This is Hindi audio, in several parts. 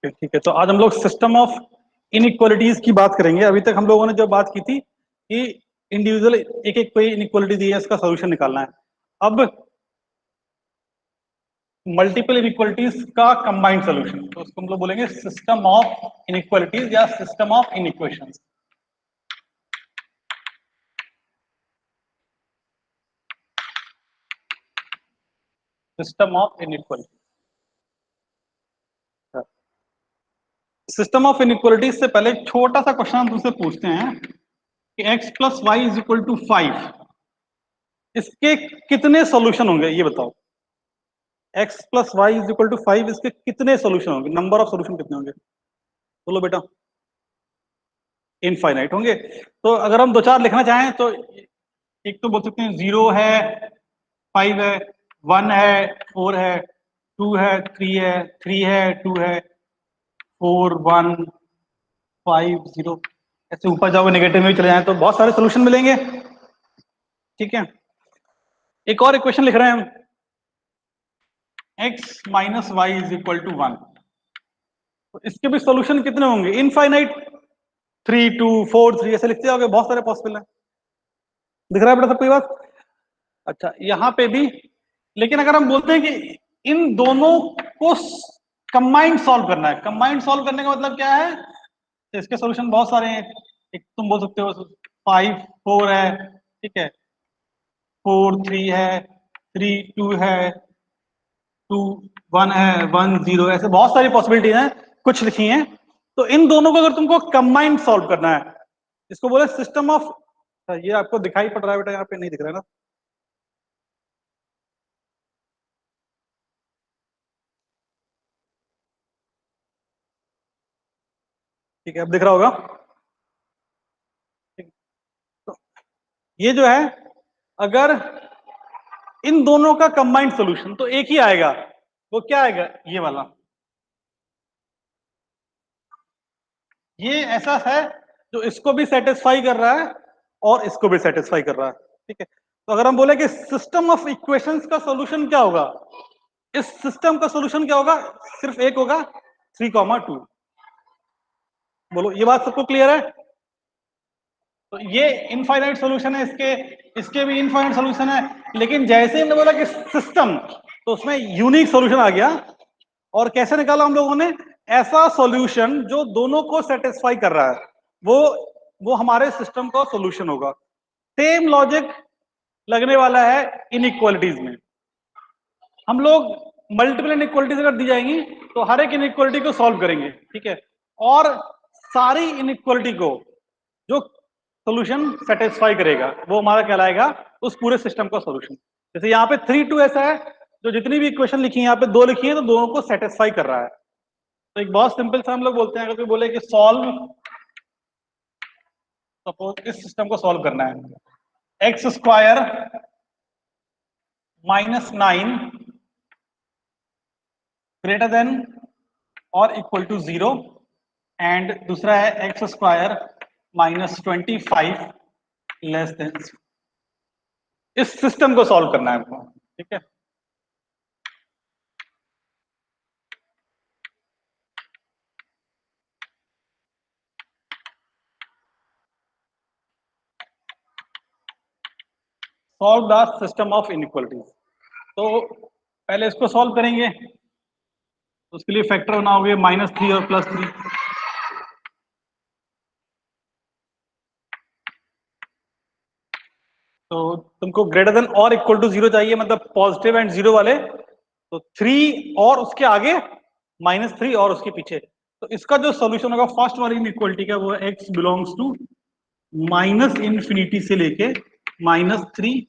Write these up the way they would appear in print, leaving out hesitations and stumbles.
ठीक है, तो आज हम लोग सिस्टम ऑफ इनइक्वालिटीज की बात करेंगे। अभी तक हम लोगों ने जो बात की थी कि इंडिविजुअल एक एक कोई इनइक्वालिटी दी है, इसका सोल्यूशन निकालना है। अब मल्टीपल इनइक्वालिटीज का कंबाइंड सोल्यूशन, तो उसको हम लोग बोलेंगे सिस्टम ऑफ इनइक्वालिटीज या system of inequations. System of inequality, system of inequalities से पहले एक छोटा सा क्वेश्चन हम तुमसे पूछते हैं कि x plus y is equal to 5, इसके कितने सॉल्यूशन होंगे ये बताओ। x plus y is equal to 5, इसके कितने सॉल्यूशन होंगे, नंबर ऑफ सॉल्यूशन कितने होंगे बोलो बेटा। इनफाइनाइट होंगे। तो अगर हम दो चार लिखना चाहें तो एक तो बोल सकते हैं 0 है, 5 है, 1 है, 4 है, 2 है, 3 है, 3 है, 2 है, 4 1 5 0, ऐसे ऊपर जाओगे नेगेटिव में भी चले जाएं तो बहुत सारे सोल्यूशन मिलेंगे। ठीक है, एक और इक्वेशन लिख रहे हैं हम, x minus y is equal to 1, तो इसके भी सोल्यूशन कितने होंगे, इनफाइनाइट। 3 2 4 3 ऐसे लिखते जाओगे, बहुत सारे पॉसिबल है। दिख रहा है बेटा सबको ये बात? अच्छा, यहां पे भी, लेकिन अगर हम बोलते हैं कि इन दोनों को कंबाइंड सॉल्व करना है, कंबाइंड सॉल्व करने का मतलब क्या है, तो इसके सॉल्यूशन बहुत सारे हैं। एक तुम बोल सकते हो 5 4 है, ठीक है, 4 3 है, 3 2 है, 2 1 है, 1 0, ऐसे बहुत सारी पॉसिबिलिटी हैं, कुछ लिखी हैं। तो इन दोनों को अगर तुमको कंबाइंड सॉल्व करना है, इसको बोले सिस्टम ऑफ, ये आपको दिखाई पड़ रहा है बेटा, यहाँ पे नहीं दिख रहा है ना? ठीक है, अब दिख रहा होगा। ठीक, तो ये जो है, अगर इन दोनों का कंबाइंड सॉल्यूशन तो एक ही आएगा, वो क्या आएगा, ये वाला। ये ऐसा है जो इसको भी सेटिस्फाई कर रहा है और इसको भी सेटिस्फाई कर रहा है। ठीक है, तो अगर हम बोले कि सिस्टम ऑफ इक्वेशंस का सॉल्यूशन क्या होगा, इस सिस्टम का सॉल्यूशन क्या होगा, सिर्फ एक होगा, 3,2। बोलो ये बात सबको क्लियर है? तो ये इनफाइनाइट सॉल्यूशन है, इसके इसके भी इनफाइनाइट सॉल्यूशन है, लेकिन जैसे ही हमने बोला कि सिस्टम, तो उसमें यूनिक सॉल्यूशन आ गया। और कैसे निकाला हम लोगों ने, ऐसा सॉल्यूशन जो दोनों को सेटिस्फाई कर रहा है, वो वो हमारे सिस्टम का सॉल्यूशन होगा। सेम लॉजिक लगने वाला है इनइक्वालिटीज में। हम लोग मल्टीपल इनइक्वालिटीज अगर दी जाएंगी तो हर एक इनइक्वालिटी को सॉल्व करेंगे, ठीक है, और सारी इनइक्वालिटी को जो सॉल्यूशन सेटिस्फाई करेगा वो हमारा कहलाएगा उस पूरे सिस्टम का सॉल्यूशन। जैसे यहाँ पे 3 2 ऐसा है, जो जितनी भी इक्वेशन लिखी है यहाँ पे दो लिखी है, तो दोनों को सेटिस्फाई कर रहा है। तो एक बहुत सिंपल सा हम लोग बोलते हैं, अगर कोई बोले कि सॉल्व, सपोज इस सिस्टम को सॉल्व करना है, x square minus 9 greater than और इक्वल टू 0, एंड दूसरा है x square minus 25 less than. इस सिस्टम को सॉल्व करना है आपको। ठीक है, solve the system of inequalities. तो पहले इसको सॉल्व करेंगे, तो उसके लिए फैक्टर बनाओगे -3 और +3। तो तुमको ग्रेटर देन और इक्वल टू 0 चाहिए, मतलब पॉजिटिव एंड 0 वाले, तो 3 और उसके आगे, -3 और उसके पीछे। तो इसका जो सॉल्यूशन होगा फर्स्ट वाली इनइक्वालिटी का, वो x बिलोंग्स टू -इंफिनिटी से लेके -3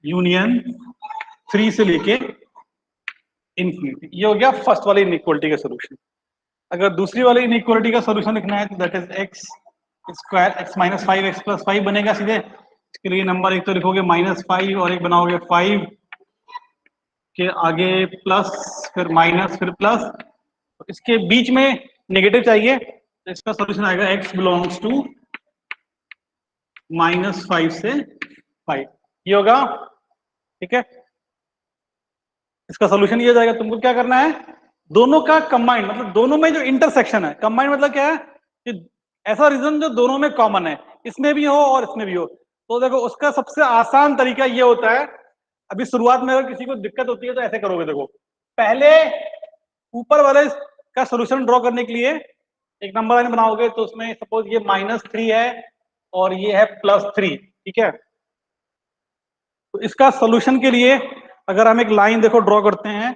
यूनियन 3 से लेके इंफिनिटी। ये हो गया फर्स्ट वाली इनइक्वालिटी का सॉल्यूशन। अगर दूसरी वाली इनइक्वालिटी का सॉल्यूशन लिखना है तो that is x square x minus 5 x plus 5 बनेगा सीधे। इसके लिए नंबर एक तो लिखोगे -5 और एक बनाओगे 5 के आगे प्लस, फिर माइनस, फिर प्लस, तो इसके बीच में नेगेटिव चाहिए, तो इसका सॉल्यूशन आएगा x बिलोंग्स टू -5 से 5, ये होगा। ठीक है, इसका सॉल्यूशन ये हो जाएगा। तुमको क्या करना है, दोनों का कंबाइंड मतलब दोनों में जो इंटरसेक्शन है, कंबाइंड मतलब क्या है कि ऐसा रीजन जो दोनों में कॉमन है, इसमें भी हो और इसमें भी हो। तो देखो उसका सबसे आसान तरीका ये होता है, अभी शुरुआत में अगर किसी को दिक्कत होती है तो ऐसे करोगे। देखो पहले ऊपर वाले का सोल्यूशन ड्रॉ करने के लिए एक नंबर लाइन बनाओगे, तो उसमें सपोज ये -3 है और ये है +3, ठीक है। तो इसका सोल्यूशन के लिए अगर हम एक लाइन देखो ड्रॉ करते हैं,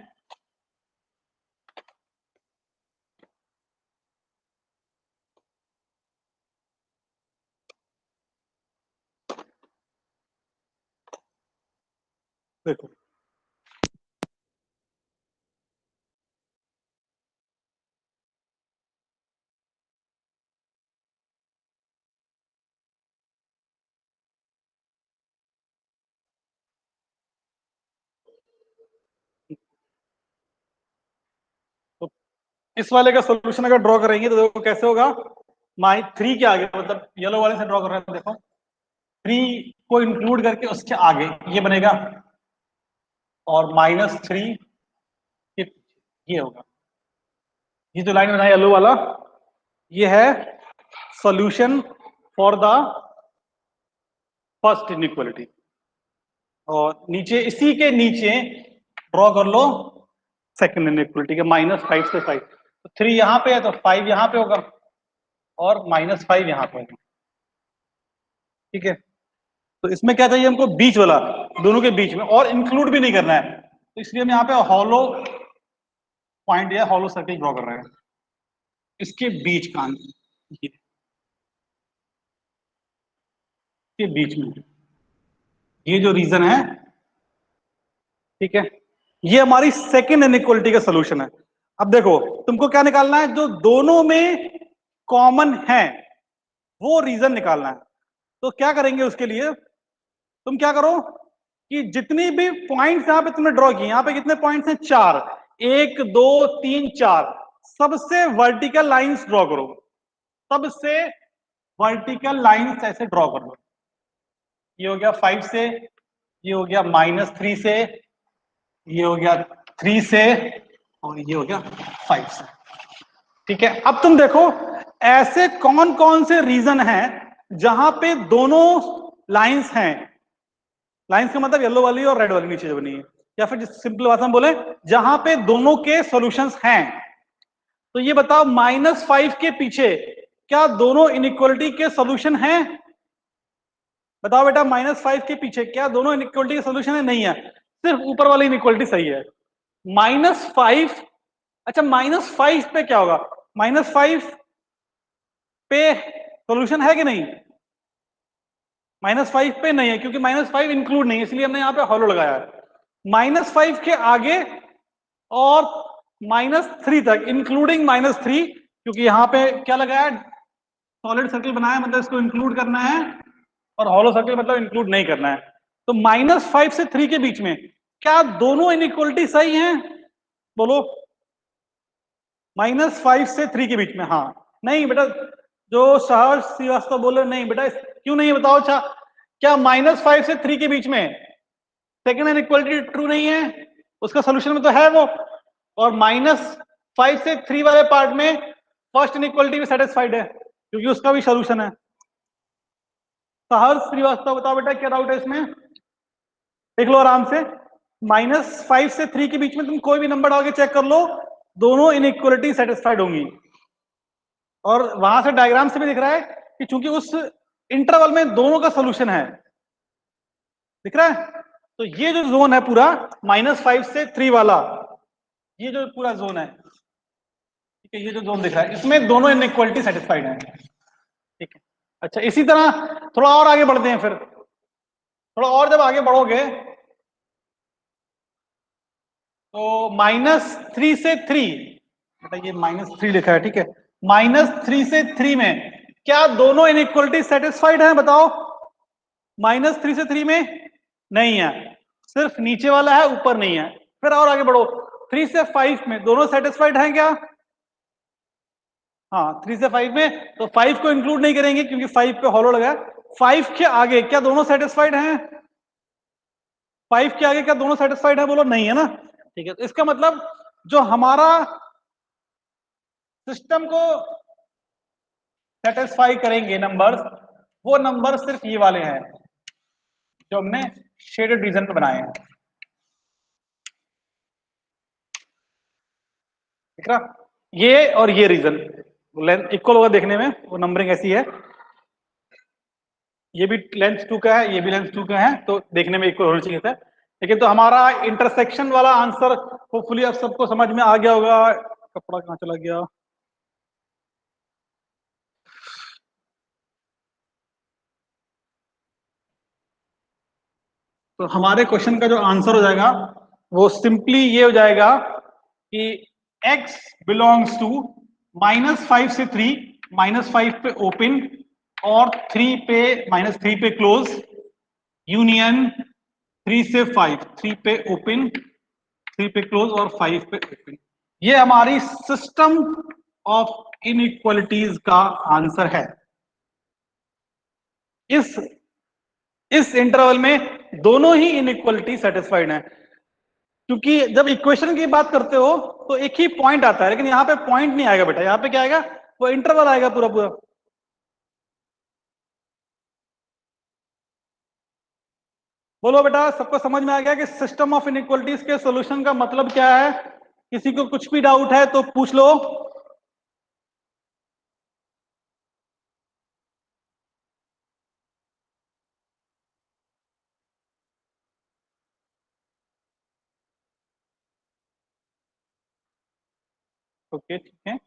देखो तो इस वाले का सोल्यूशन अगर ड्रॉ करेंगे तो देखो कैसे होगा। -3 के आगे, मतलब येलो वाले से ड्रॉ कर रहे हैं, देखो 3 को इंक्लूड करके उसके आगे ये बनेगा, और -3 के ये होगा। ये जो लाइन बनाया येलो वाला, ये है solution for the first inequality, और नीचे इसी के नीचे ड्रॉ कर लो सेकंड इनइक्वालिटी के, -5 से 5। तो 3 यहां पे है तो 5 यहां पे होगा, और -5 यहां पे होगा, ठीक है। तो इसमें क्या चाहिए हमको, बीच वाला, दोनों के बीच में, और इंक्लूड भी नहीं करना है, तो इसलिए हम यहाँ पे हॉलो पॉइंट या हॉलो सर्किल ड्रॉ कर रहे हैं इसके बीच का, के बीच में ये जो रीजन है, ठीक है, ये हमारी सेकेंड इनइक्वालिटी का सोल्यूशन है। अब देखो तुमको क्या निकालना है, जो दोनों में कॉमन है वो रीजन निकालना है। तो क्या करेंगे उसके लिए, तुम क्या करो कि जितनी भी पॉइंट्स यहां पे तुमने ड्रॉ किए, यहां पे कितने पॉइंट्स हैं, 4, 1 2 3 4, सबसे वर्टिकल लाइंस ड्रॉ करो, सबसे वर्टिकल लाइंस ऐसे ड्रॉ कर लो। ये हो गया 5 से, ये हो गया -3 से, ये हो गया 3 से, और ये हो गया 5 से, ठीक है। अब तुम देखो ऐसे कौन कौन से रीजन हैं जहां पे दोनों लाइंस हैं, लाइंस का मतलब येलो वाली और रेड वाली नीचे जो बनी है, या फिर सिंपल भाषा में बोले जहां पे दोनों के सॉल्यूशंस हैं। तो ये बताओ -5 के पीछे क्या दोनों इनइक्वालिटी के सॉल्यूशन हैं? बताओ बेटा, -5 के पीछे क्या दोनों इनइक्वालिटी के सॉल्यूशन है? नहीं है, सिर्फ ऊपर वाली इनइक्वालिटी सही है। -5, अच्छा -5 पे क्या होगा, -5 पे सॉल्यूशन है कि नहीं? -5 पे नहीं है, क्योंकि -5 इंक्लूड नहीं है, इसलिए हमने यहां पे हॉलो लगाया है। -5 के आगे और -3 तक, इंक्लूडिंग -3, क्योंकि यहां पे क्या लगाया है, सॉलिड सर्किल बनाया है, मतलब इसको इंक्लूड करना है, और हॉलो सर्किल मतलब इंक्लूड नहीं करना है। तो -5 से 3 के बीच में क्या दोनों इनइक्वालिटी सही हैं? बोलो, -5 से 3 के बीच में, हाँ। नहीं बेटा, जो सहर्ष श्रीवास्तव बोले नहीं बेटा, क्यों नहीं बताओ। अच्छा, क्या -5 से 3 के बीच में सेकेंड इनइक्वालिटी ट्रू नहीं है? उसका सोल्यूशन में तो है वो, और -5 से 3 वाले पार्ट में फर्स्ट इनइक्वालिटी भी सेटिस्फाइड है, क्योंकि उसका भी सोल्यूशन है। सहर्ष श्रीवास्तव बताओ बेटा, क्या डाउट है इसमें? देख लो आराम से, -5 से 3 के बीच में तुम कोई भी नंबर डाल के चेक कर लो, दोनों इनइक्वालिटी सेटिस्फाइड होंगी। और वहां से डायग्राम से भी दिख रहा है कि चूंकि उस इंटरवल में दोनों का सोल्यूशन है, दिख रहा है। तो ये जो जोन है पूरा -5 से 3 वाला, ये जो पूरा जोन है, ठीक है, ये जो जोन दिख रहा है, इसमें दोनों इनइक्वालिटी सेटिस्फाइड है, ठीक है। अच्छा, इसी तरह थोड़ा और आगे बढ़ते हैं, फिर थोड़ा और जब आगे बढ़ोगे तो -3 से 3, मतलब ये -3 लिखा है, ठीक है, -3 से 3 में क्या दोनों इनइक्वालिटी सेटिस्फाइड है? बताओ, -3 से 3 में नहीं है, सिर्फ नीचे वाला है, ऊपर नहीं है। फिर और आगे बढ़ो, 3 से 5 में दोनों सेटिस्फाइड हैं क्या? हाँ, 3 से 5 में, तो 5 को इंक्लूड नहीं करेंगे क्योंकि 5 पे हॉलो लगा है। 5 के आगे क्या दोनों सेटिस्फाइड हैं? 5 के आगे क्या दोनों सेटिस्फाइड है? बोलो नहीं है ना, ठीक है। तो इसका मतलब जो हमारा सिस्टम को सेटिस्फाई करेंगे नंबर्स, वो नंबर सिर्फ ये वाले हैं जो हमने शेडेड रीजन पे बनाए हैं। ठीक है, ये और ये रीजन लेंथ इक्वल होगा देखने में, वो नंबरिंग ऐसी है, ये भी लेंथ 2 का है, ये भी लेंथ 2 का है, तो देखने में इक्वल होना चाहिए था। लेकिन तो हमारा इंटरसेक्शन वाला आंसर होपफुली अब सबको समझ में आ गया होगा। कपड़ा कहाँ चला गया? तो हमारे क्वेश्चन का जो आंसर हो जाएगा वो सिंपली ये हो जाएगा कि x बिलोंग्स टू -5 से 3, -5 पे ओपन और 3 पे -3 पे क्लोज, यूनियन 3 से 5, 3 पे ओपन, 3 पे क्लोज और 5 पे ओपन। ये हमारी सिस्टम ऑफ इनइक्वालिटीज का आंसर है। इस इस इंटरवल में दोनों ही इनइक्वालिटी सेटिस्फाइड है, क्योंकि जब इक्वेशन की बात करते हो तो एक ही पॉइंट आता है, लेकिन यहां पे पॉइंट नहीं आएगा बेटा, यहां पे क्या आएगा, वो इंटरवल आएगा पूरा पूरा। बोलो बेटा, सबको समझ में आ गया कि सिस्टम ऑफ इनइक्वालिटीज के सॉल्यूशन का मतलब क्या है? किसी को कुछ भी डाउट है तो पूछ लो। ओके, ठीक है।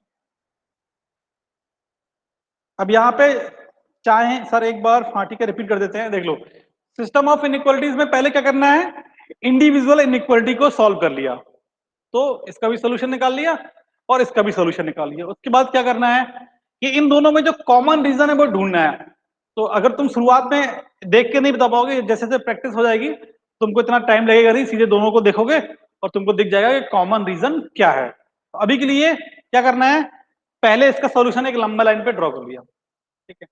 अब यहाँ पे चाहे सर एक बार फाटी के रिपीट कर देते हैं, देख लो। सिस्टम ऑफ इनइक्वालिटीज में पहले क्या करना है, इंडिविजुअल इनइक्वालिटी को सॉल्व कर लिया, तो इसका भी सोल्यूशन निकाल लिया और इसका भी सोल्यूशन निकाल लिया। उसके बाद क्या करना है कि इन दोनों में जो कॉमन रीजन है वो ढूंढना है। तो अगर तुम शुरुआत में देख के नहीं बता पाओगे, जैसे जैसे प्रैक्टिस हो जाएगी तुमको इतना टाइम लगेगा नहीं, सीधे दोनों को देखोगे और तुमको दिख जाएगा कि कॉमन रीजन क्या है। तो अभी के लिए क्या करना है, पहले इसका सोल्यूशन एक लंबा लाइन पे ड्रॉ कर लिया, ठीक है।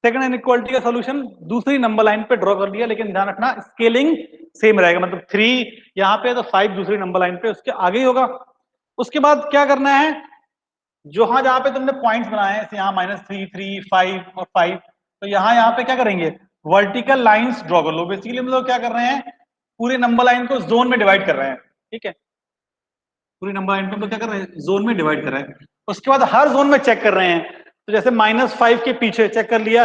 सेकंड इनइक्वालिटी का सॉल्यूशन दूसरी नंबर लाइन पे ड्रॉ कर लिया, लेकिन ध्यान रखना स्केलिंग सेम रहेगा, मतलब 3 यहाँ पे तो 5 दूसरी नंबर लाइन पे उसके आगे ही होगा। उसके बाद क्या करना है, जहां जहां पे तुमने पॉइंट्स बनाए हैं, यहाँ -3, 3, 5 और 5, तो यहाँ पे क्या करेंगे, वर्टिकल लाइंस ड्रॉ कर लो। बेसिकली हम लोग क्या कर रहे हैं, पूरे नंबर लाइन को जोन में डिवाइड कर रहे हैं, ठीक है। पूरी नंबर लाइन को हम लोग क्या कर रहे हैं, जोन में डिवाइड कर रहे हैं। उसके बाद हर जोन में चेक कर रहे हैं, तो जैसे -5 के पीछे चेक कर लिया,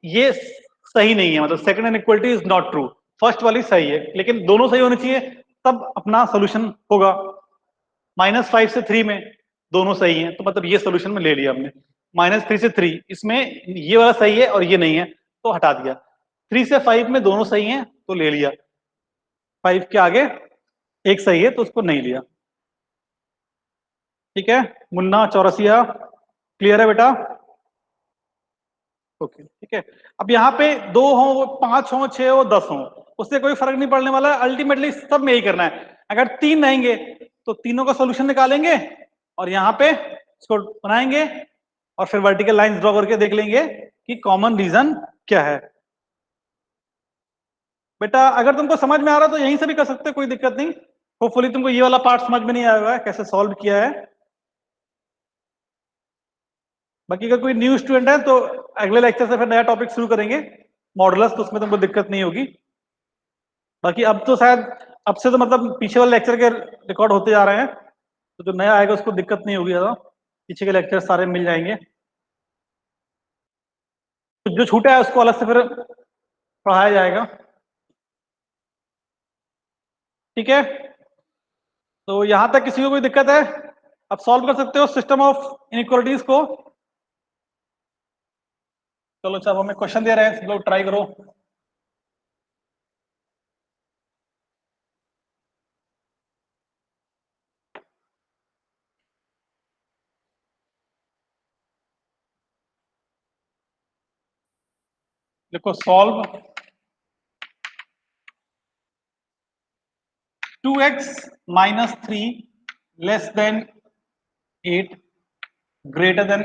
ये सही नहीं है, मतलब second inequality is not true, first वाली सही है, लेकिन दोनों सही होने चाहिए तब अपना सोल्यूशन होगा। -5 से 3 में दोनों सही हैं, तो मतलब ये सोल्यूशन में ले लिया हमने। -3 से 3 इसमें ये वाला सही है और ये नहीं है, तो हटा दिया। 3 से 5 में दोनों सही हैं तो ले लिया, 5 के आगे एक सही है तो उसको नहीं लिया। ठीक है मुन्ना चौरसिया, क्लियर है बेटा? ओके, ठीक है। अब यहाँ पे 2 हो, 5 हो, 6 हो, 10 हो, उससे कोई फर्क नहीं पड़ने वाला है, अल्टीमेटली सब में यही करना है। अगर 3 रहेंगे तो तीनों का सोल्यूशन निकालेंगे और यहाँ पे इसको बनाएंगे और फिर वर्टिकल लाइन ड्रॉ करके देख लेंगे कि कॉमन रीजन क्या है। बेटा अगर तुमको समझ में आ रहा तो यहीं से भी कर सकते, कोई दिक्कत नहीं। होपफुली तुमको ये वाला पार्ट समझ में नहीं आया है कैसे सॉल्व किया है। बाकी अगर कोई न्यू स्टूडेंट है तो अगले लेक्चर से फिर नया टॉपिक शुरू करेंगे मॉडुलस, तो उसमें तुमको दिक्कत नहीं होगी। बाकी अब तो शायद अब से तो मतलब पीछे वाले लेक्चर के रिकॉर्ड होते जा रहे हैं, तो जो नया आएगा उसको दिक्कत नहीं होगी ज़्यादा, पीछे के लेक्चर सारे मिल जाएंगे। तो जो छूटा है उसको अलग से फिर पढ़ाया जाएगा, ठीक है। तो यहां तक किसी को कोई दिक्कत है? अब सॉल्व कर सकते हो सिस्टम ऑफ इनइक्वालिटीज को। चलो अच्छा, हमें क्वेश्चन दे रहे हैं, लोग ट्राई करो। देखो solve 2x -3 less than 8 greater than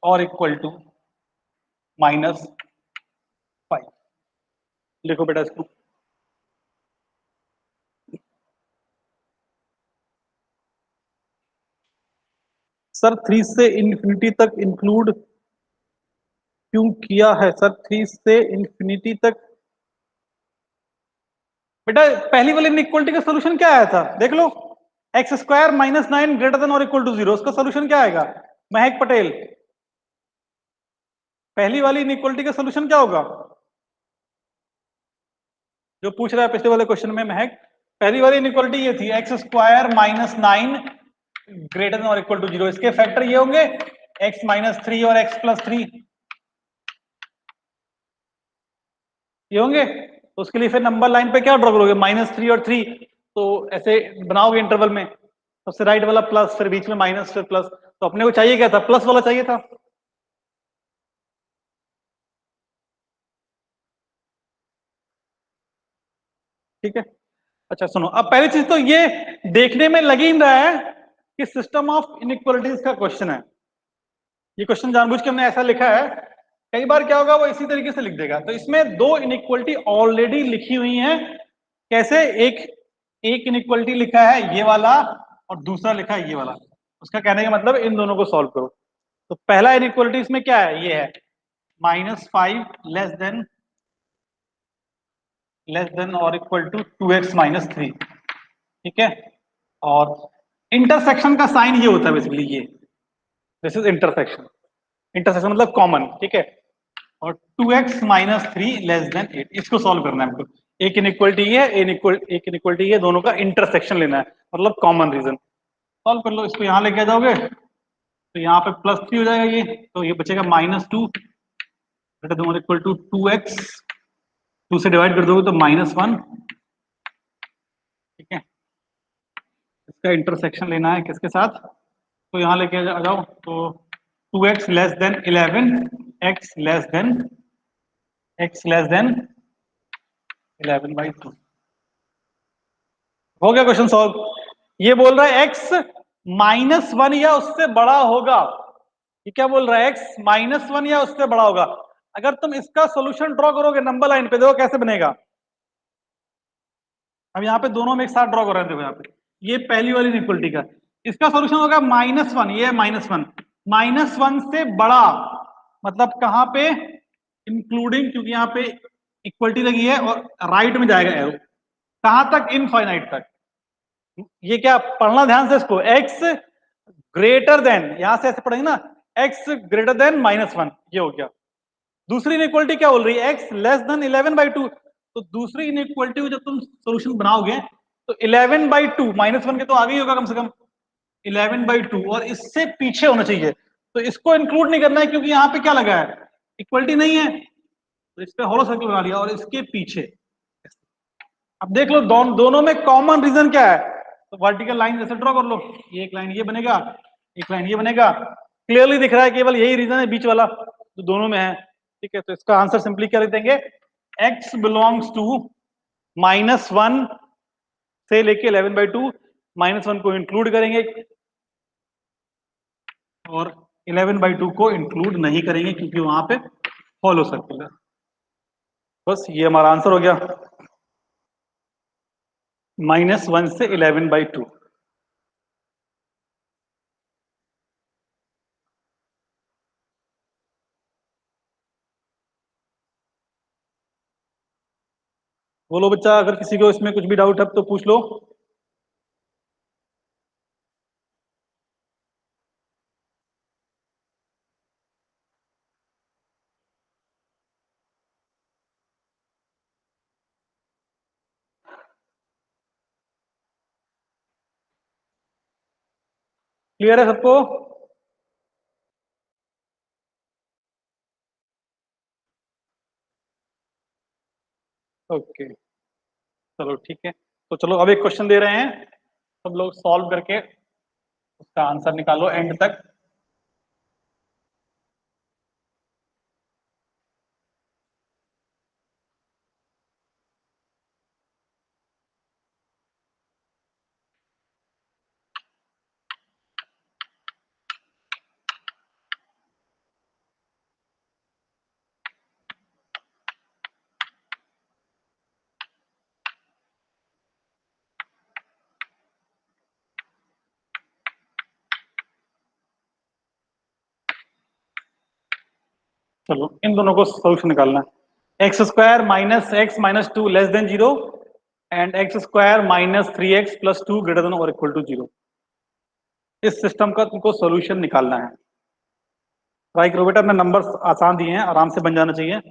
और इक्वल टू -5। लिखो बेटा इसको। सर 3 से इन्फिनिटी तक इंक्लूड क्यों किया है सर? 3 से इन्फिनिटी तक बेटा पहली वाली इनइक्वालिटी का सोल्यूशन क्या आया था देख लो, x square minus 9 greater than और इक्वल टू 0, उसका सोल्यूशन क्या आएगा? महक पटेल, पहली वाली इनइक्वालिटी का सोल्यूशन क्या होगा? जो पूछ रहा है पिछले वाले क्वेश्चन में महक, पहली वाली इनइक्वालिटी ये थी x square minus 9 greater than और इक्वल टू 0, इसके फैक्टर ये होंगे एक्स माइनस 3 और एक्स प्लस 3, ये होंगे। तो उसके लिए फिर नंबर लाइन पे क्या ड्रॉ करोगे? -3 और 3, तो ऐसे बनाओगे इंटरवल में, सबसे राइट वाला प्लस, फिर बीच में माइनस, फिर प्लस। तो अपने को चाहिए क्या था? प्लस वाला चाहिए था। ठीक है, अच्छा सुनो, अब पहली चीज तो ये देखने में लग ही नहीं रहा है कि सिस्टम ऑफ इनइक्वालिटीज का क्वेश्चन है। ये क्वेश्चन जानबूझ के हमने ऐसा लिखा है, कई बार क्या होगा वो इसी तरीके से लिख देगा। तो इसमें दो इनइक्वालिटी ऑलरेडी लिखी हुई हैं। कैसे? एक एक इनइक्वालिटी लिखा है ये वाला, और दूसरा लिखा है ये वाला। उसका कहने का मतलब इन दोनों को सॉल्व करो। तो पहला इनइक्वालिटी इसमें क्या है? ये है -5 लेस देन और इक्वल टू 2x-3। ठीक है, और इंटरसेक्शन का साइन ये होता है बेसिकली, ये दिस इज इंटरसेक्शन। इंटरसेक्शन मतलब कॉमन, ठीक है। और 2x-3 लेस देन 8, इसको सॉल्व करना है हमको। एक इनइक्वालिटी है, एक इनइक्वालिटी है, दोनों का इंटरसेक्शन लेना है, मतलब कॉमन रीजन। सॉल्व कर लो, इसको यहां लेके आ जाओगे तो यहाँ पे +3 हो जाएगा, ये तो ये बचेगा -2 ग्रेटर देन और इक्वल टू 2x, 2 से डिवाइड कर दोगे तो -1। ठीक है, इसका इंटरसेक्शन लेना है किसके साथ? तो यहाँ लेके आ जाओ, तो 2x less than 11, x less than 11/2। हो गया क्वेश्चन सॉल्व। ये बोल रहा है x -1 या उससे बड़ा होगा। ये क्या बोल रहा है? x -1 या उससे बड़ा होगा। अगर तुम इसका सॉल्यूशन ड्रॉ करोगे नंबर लाइन पे, देखो कैसे बनेगा। अब यहाँ पे दोनों में एक साथ ड्रॉ कर रहे हैं, देखो यहाँ पे ये पहली वाली इक्वलिटी का, इसका सॉल्यूशन होगा -1, ये -1, -1 से बड़ा, मतलब कहां पे? इंक्लूडिंग, क्योंकि यहाँ पे इक्वलिटी लगी है और राइट में जाएगा एरो, कहां तक? इनफाइनाइट तक। ये क्या पढ़ना ध्यान से इसको, x ग्रेटर देन, यहां से ऐसे पढ़ेंगे ना, x ग्रेटर देन -1, ये हो गया। दूसरी इनइक्वालिटी क्या बोल रही है? x less than 11/2। तो दूसरी इनइक्वालिटी को जब तुम सॉल्यूशन बनाओगे तो 11/2, -1 के तो आगे ही होगा कम से कम, 11/2 और इससे पीछे होना चाहिए। तो इसको इंक्लूड नहीं करना है क्योंकि यहाँ पे क्या लगा है? इक्वलिटी नहीं है, तो इस पे होलो सर्कल बना लिया और इसके पीछे। अब देख लो दोनों में कॉमन रीजन क्या है? तो वर्टिकल लाइन जैसे ड्रॉ कर लो, ये एक लाइन ये बनेगा, एक लाइन ये बनेगा। क्लियरली दिख रहा है केवल यही रीजन है बीच वाला जो दोनों में है। ठीक है, तो इसका आंसर सिंपली क्या लिख देंगे? x बिलोंग्स टू -1 से लेके 11/2, -1 को इंक्लूड करेंगे और 11/2 को इंक्लूड नहीं करेंगे क्योंकि वहां पे फॉलो सर्कल है। बस ये हमारा आंसर हो गया, -1 से 11/2। बोलो बच्चा, अगर किसी को इसमें कुछ भी डाउट है तो पूछ लो। क्लियर है सबको? ओके, चलो ठीक है। तो चलो अब एक क्वेश्चन दे रहे हैं, सब लोग सॉल्व करके उसका आंसर निकालो एंड तक। चलो इन दोनों को सोल्यूशन निकालना है। X square minus x minus two less than zero and x square minus three x plus two greater than और इक्वल टू जीरो। इस सिस्टम का तुमको सोल्यूशन निकालना है। ट्राई करो बेटा, मैं नंबर आसान दिए हैं, आराम से बन जाना चाहिए।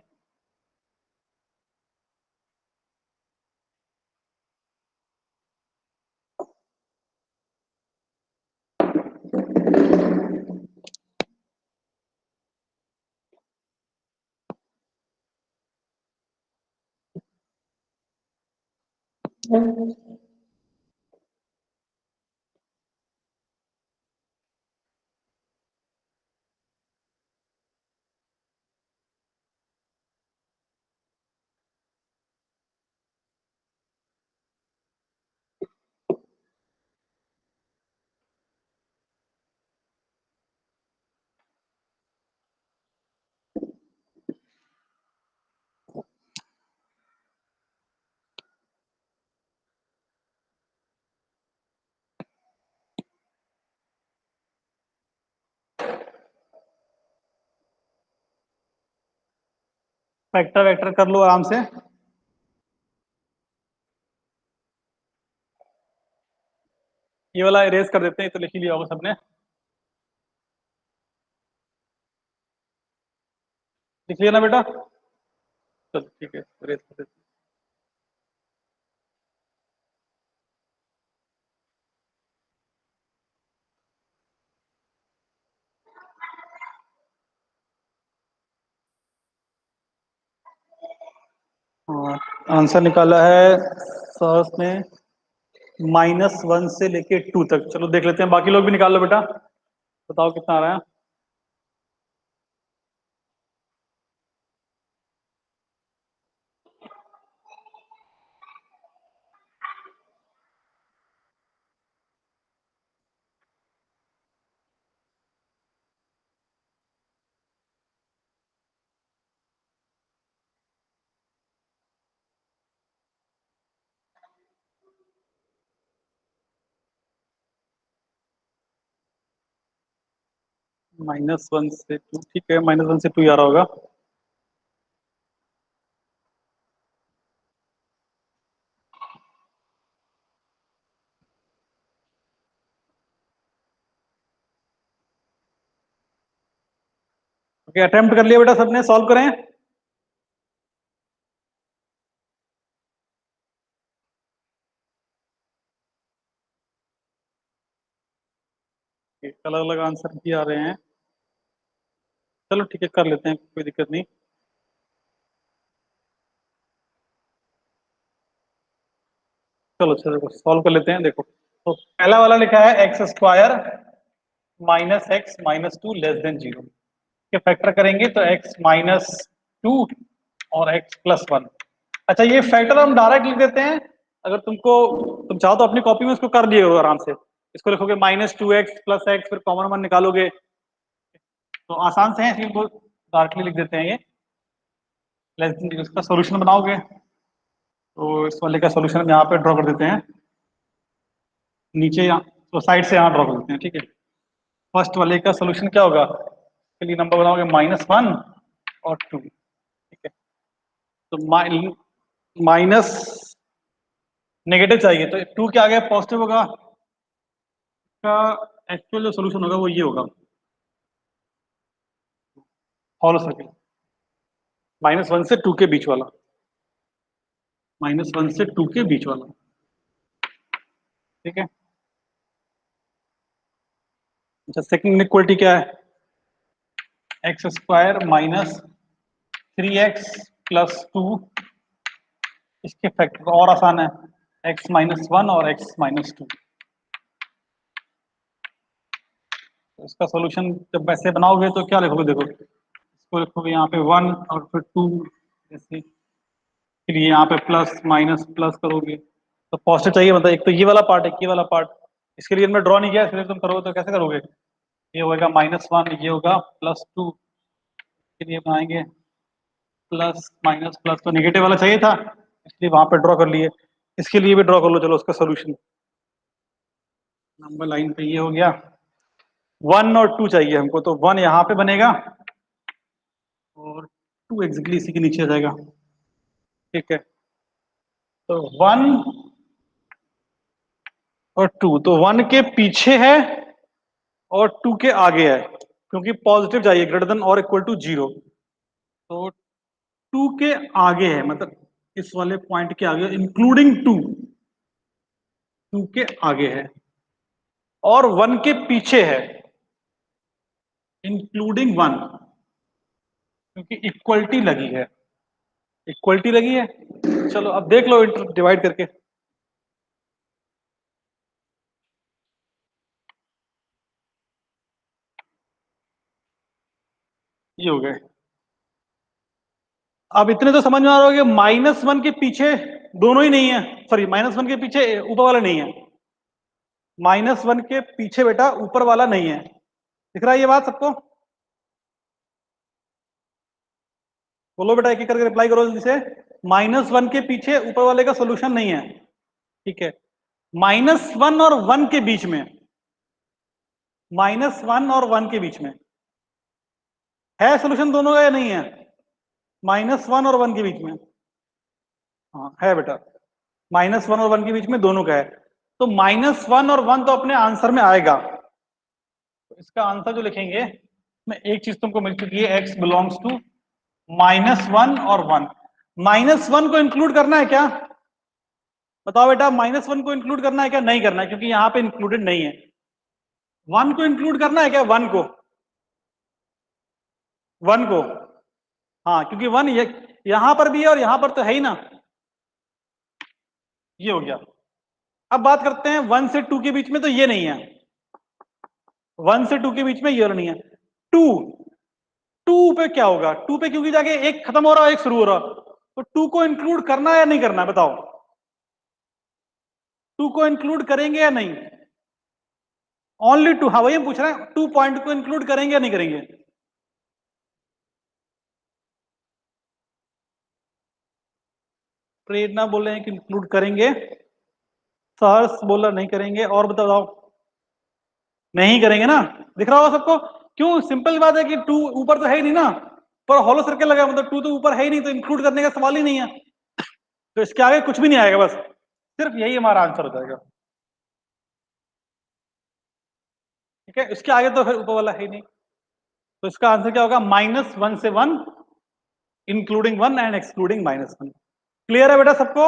फैक्टर वैक्टर कर लो आराम से। ये वाला इरेज कर देते हैं, तो लिख ही लिया होगा सबने। लिख लिया ना बेटा? चलो ठीक है, इरेज कर देते हैं। आंसर निकाला है फर्स्ट में -1 से लेके 2 तक। चलो देख लेते हैं, बाकी लोग भी निकाल लो बेटा, बताओ कितना आ रहा है। -1 से 2, ठीक है, -1 से 2 ही आ रहा होगा। ओके, अटेम्प्ट कर लिया बेटा सबने, सॉल्व करें। अलग अलग आंसर भी आ रहे हैं। चलो ठीक है, कर लेते हैं, कोई दिक्कत नहीं। चलो चलो सॉल्व कर लेते हैं। देखो, तो पहला वाला लिखा है x square minus x minus two less than zero के फैक्टर करेंगे तो एक्स माइनस टू और एक्स प्लस वन। अच्छा, ये फैक्टर हम डायरेक्ट लिख देते हैं। अगर तुम चाहो तो अपनी कॉपी में इसको कर लिए हो आराम से। इसको लिखोगे -2x प्लस एक्स, फिर कॉमन वन निकालोगे, तो आसान से है, इसको डायरेक्टली लिख देते हैं ये लेस देन जीरो। इसका सोल्यूशन बनाओगे तो इस वाले का सोल्यूशन हम यहाँ पे ड्रॉ कर देते हैं, नीचे यहाँ तो साइड से यहाँ ड्रॉ कर देते हैं, ठीक है। फर्स्ट वाले का सोल्यूशन क्या होगा? इसके लिए नंबर बनाओगे -1 और 2, ठीक है। तो माइनस नेगेटिव चाहिए, तो 2 के आगे पॉजिटिव होगा। इसका एक्चुअल जो सोल्यूशन होगा वो ये होगा, फॉलो सर्किल, -1 से 2 के बीच वाला, -1 से 2 के बीच वाला, ठीक है। अच्छा, सेकंड इक्वलिटी क्या है? X square minus three x plus two, इसके फैक्टर और आसान है, x-1 और x-2। तो इसका सॉल्यूशन जब वैसे बनाओगे तो क्या लिखोगे? देखो, इसको लिखोगे यहाँ पे 1 और फिर 2 जैसे, फिर ये यहाँ पे प्लस माइनस प्लस करोगे तो पॉजिटिव चाहिए, मतलब एक तो ये वाला पार्ट, एक ये वाला पार्ट। इसके लिए मैं ड्रॉ नहीं किया, इसलिए तुम करोगे तो कैसे करोगे? ये होगा -1, ये होगा +2, फिर ये बनाएंगे प्लस माइनस प्लस, तो नेगेटिव वाला चाहिए था इसलिए वहां पे ड्रॉ कर लिए। इसके लिए भी ड्रॉ कर लो, चलो उसका सोल्यूशन। नंबर लाइन पे ये हो गया, 1 और 2 चाहिए हमको, तो 1 यहाँ पे बनेगा और 2 एग्जैक्टली इसी के नीचे आ जाएगा। ठीक है, तो 1 और 2, तो 1 के पीछे है और 2 के आगे है, क्योंकि पॉजिटिव चाहिए, ग्रेटर देन और इक्वल टू 0। तो 2 के आगे है, मतलब इस वाले पॉइंट के आगे, इंक्लूडिंग 2, 2 के आगे है, और 1 के पीछे है, इंक्लूडिंग 1, क्योंकि इक्वलिटी लगी है, इक्वलिटी लगी है। चलो अब देख लो डिवाइड करके, ये हो गए। अब इतने तो समझ में आ रहा होगा, -1 के पीछे दोनों ही नहीं है, सॉरी -1 के पीछे ऊपर वाला नहीं है, -1 के पीछे बेटा ऊपर वाला नहीं है। दिख रहा है ये बात सबको? बोलो बेटा, एक एक करके रिप्लाई करो जल्दी से। -1 के पीछे ऊपर वाले का सोल्यूशन नहीं है। ठीक है, -1 और 1 के बीच में, -1 और 1 के बीच में है सोल्यूशन दोनों का या नहीं है? -1 और 1 के बीच में, हाँ है बेटा, -1 और 1 के बीच में दोनों का है। तो -1 और 1 तो अपने आंसर में आएगा, तो इसका आंसर जो लिखेंगे, मैं एक चीज तुमको मिल चुकी है, x बिलोंग्स टू -1 और 1। -1 को इंक्लूड करना है क्या? बताओ बेटा, -1 को इंक्लूड करना है क्या? नहीं करना है, क्योंकि यहां पे इंक्लूडेड नहीं है। 1 को इंक्लूड करना है क्या? 1 को, 1 को, हाँ, क्योंकि 1 यहां पर भी है और यहां पर तो है ही ना। ये हो गया। अब बात करते हैं 1 से 2 के बीच में, तो ये नहीं है, 1 से 2 के बीच में ये वाला नहीं है। 2, 2 पे क्या होगा? 2 पे क्योंकि जाके एक खत्म हो रहा है, एक शुरू हो रहा, तो 2 को इंक्लूड करना है या नहीं करना है? बताओ, 2 को इंक्लूड करेंगे या नहीं? ओनली 2, हाँ वही हम पूछ रहे हैं, 2 पॉइंट को इंक्लूड करेंगे या नहीं करेंगे? प्रेरणा बोल रहे हैं कि इंक्लूड करेंगे, सहर्ष बोला नहीं करेंगे, और बताओ? नहीं करेंगे ना, दिख रहा होगा सबको। क्यों? सिंपल बात है कि 2 ऊपर तो है ही नहीं ना, पर हॉलो सर्कल लगा, मतलब 2 तो ऊपर है ही नहीं, तो इंक्लूड करने का सवाल ही नहीं है, तो इसके आगे कुछ भी नहीं आएगा, बस सिर्फ यही हमारा आंसर हो जाएगा। ठीक है, इसके आगे तो फिर ऊपर वाला है ही नहीं, तो इसका आंसर क्या होगा? -1 से 1, इंक्लूडिंग 1 एंड एक्सक्लूडिंग -1। क्लियर है बेटा सबको?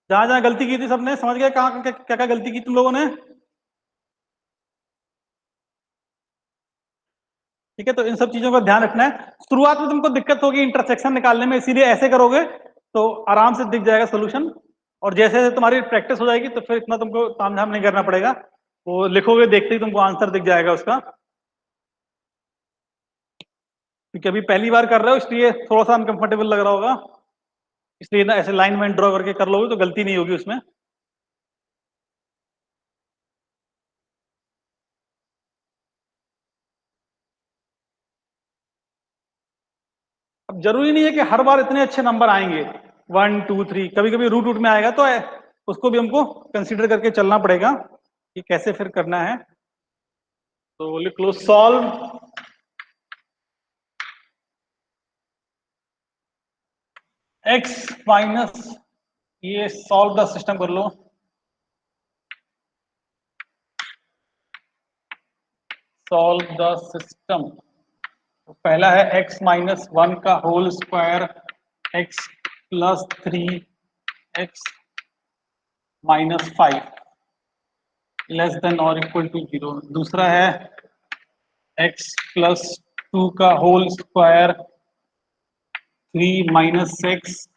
जहां जहां गलती की थी सबने समझ गया, कहाँ क्या क्या गलती की तुम लोगों ने? ठीक है, तो इन सब चीजों का ध्यान रखना है। शुरुआत में तुमको दिक्कत होगी इंटरसेक्शन निकालने में, इसीलिए ऐसे करोगे तो आराम से दिख जाएगा सोल्यूशन, और जैसे जैसे तुम्हारी प्रैक्टिस हो जाएगी तो फिर इतना तुमको तामझाम नहीं करना पड़ेगा, वो लिखोगे देखते ही तुमको आंसर दिख जाएगा उसका। क्योंकि अभी पहली बार कर रहे हो, इसलिए थोड़ा सा अनकंफर्टेबल लग रहा होगा, इसलिए ना ऐसे लाइन वाइन ड्रॉ करके कर लोगे तो गलती नहीं होगी उसमें। अब जरूरी नहीं है कि हर बार इतने अच्छे नंबर आएंगे, 1 2 3, कभी कभी रूट रूट में आएगा, तो उसको भी हमको कंसिडर करके चलना पड़ेगा कि कैसे फिर करना है। तो लिख लो सॉल्व x माइनस, ये सॉल्व द सिस्टम कर लो, सॉल्व द सिस्टम। तो पहला है x-1 का whole square, x+3x-5 less than और इक्वल टू 0। दूसरा है x+2 का whole square, 3 - x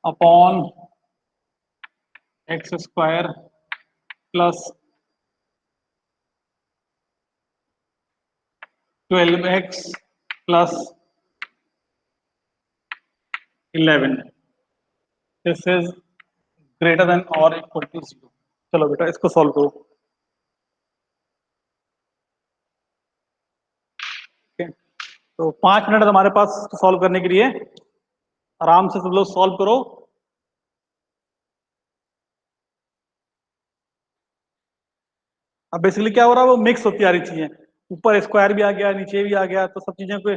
upon x square plus 12x plus 11, this is greater than और इक्वल टू 0। चलो बेटा इसको सॉल्व करो। ठीक है, तो 5 मिनट हमारे पास सॉल्व करने के लिए, आराम से सब लोग सॉल्व करो। अब बेसिकली क्या हो रहा है, वो मिक्स होती आ रही चीजें, ऊपर स्क्वायर भी आ गया, नीचे भी आ गया, तो सब चीजें को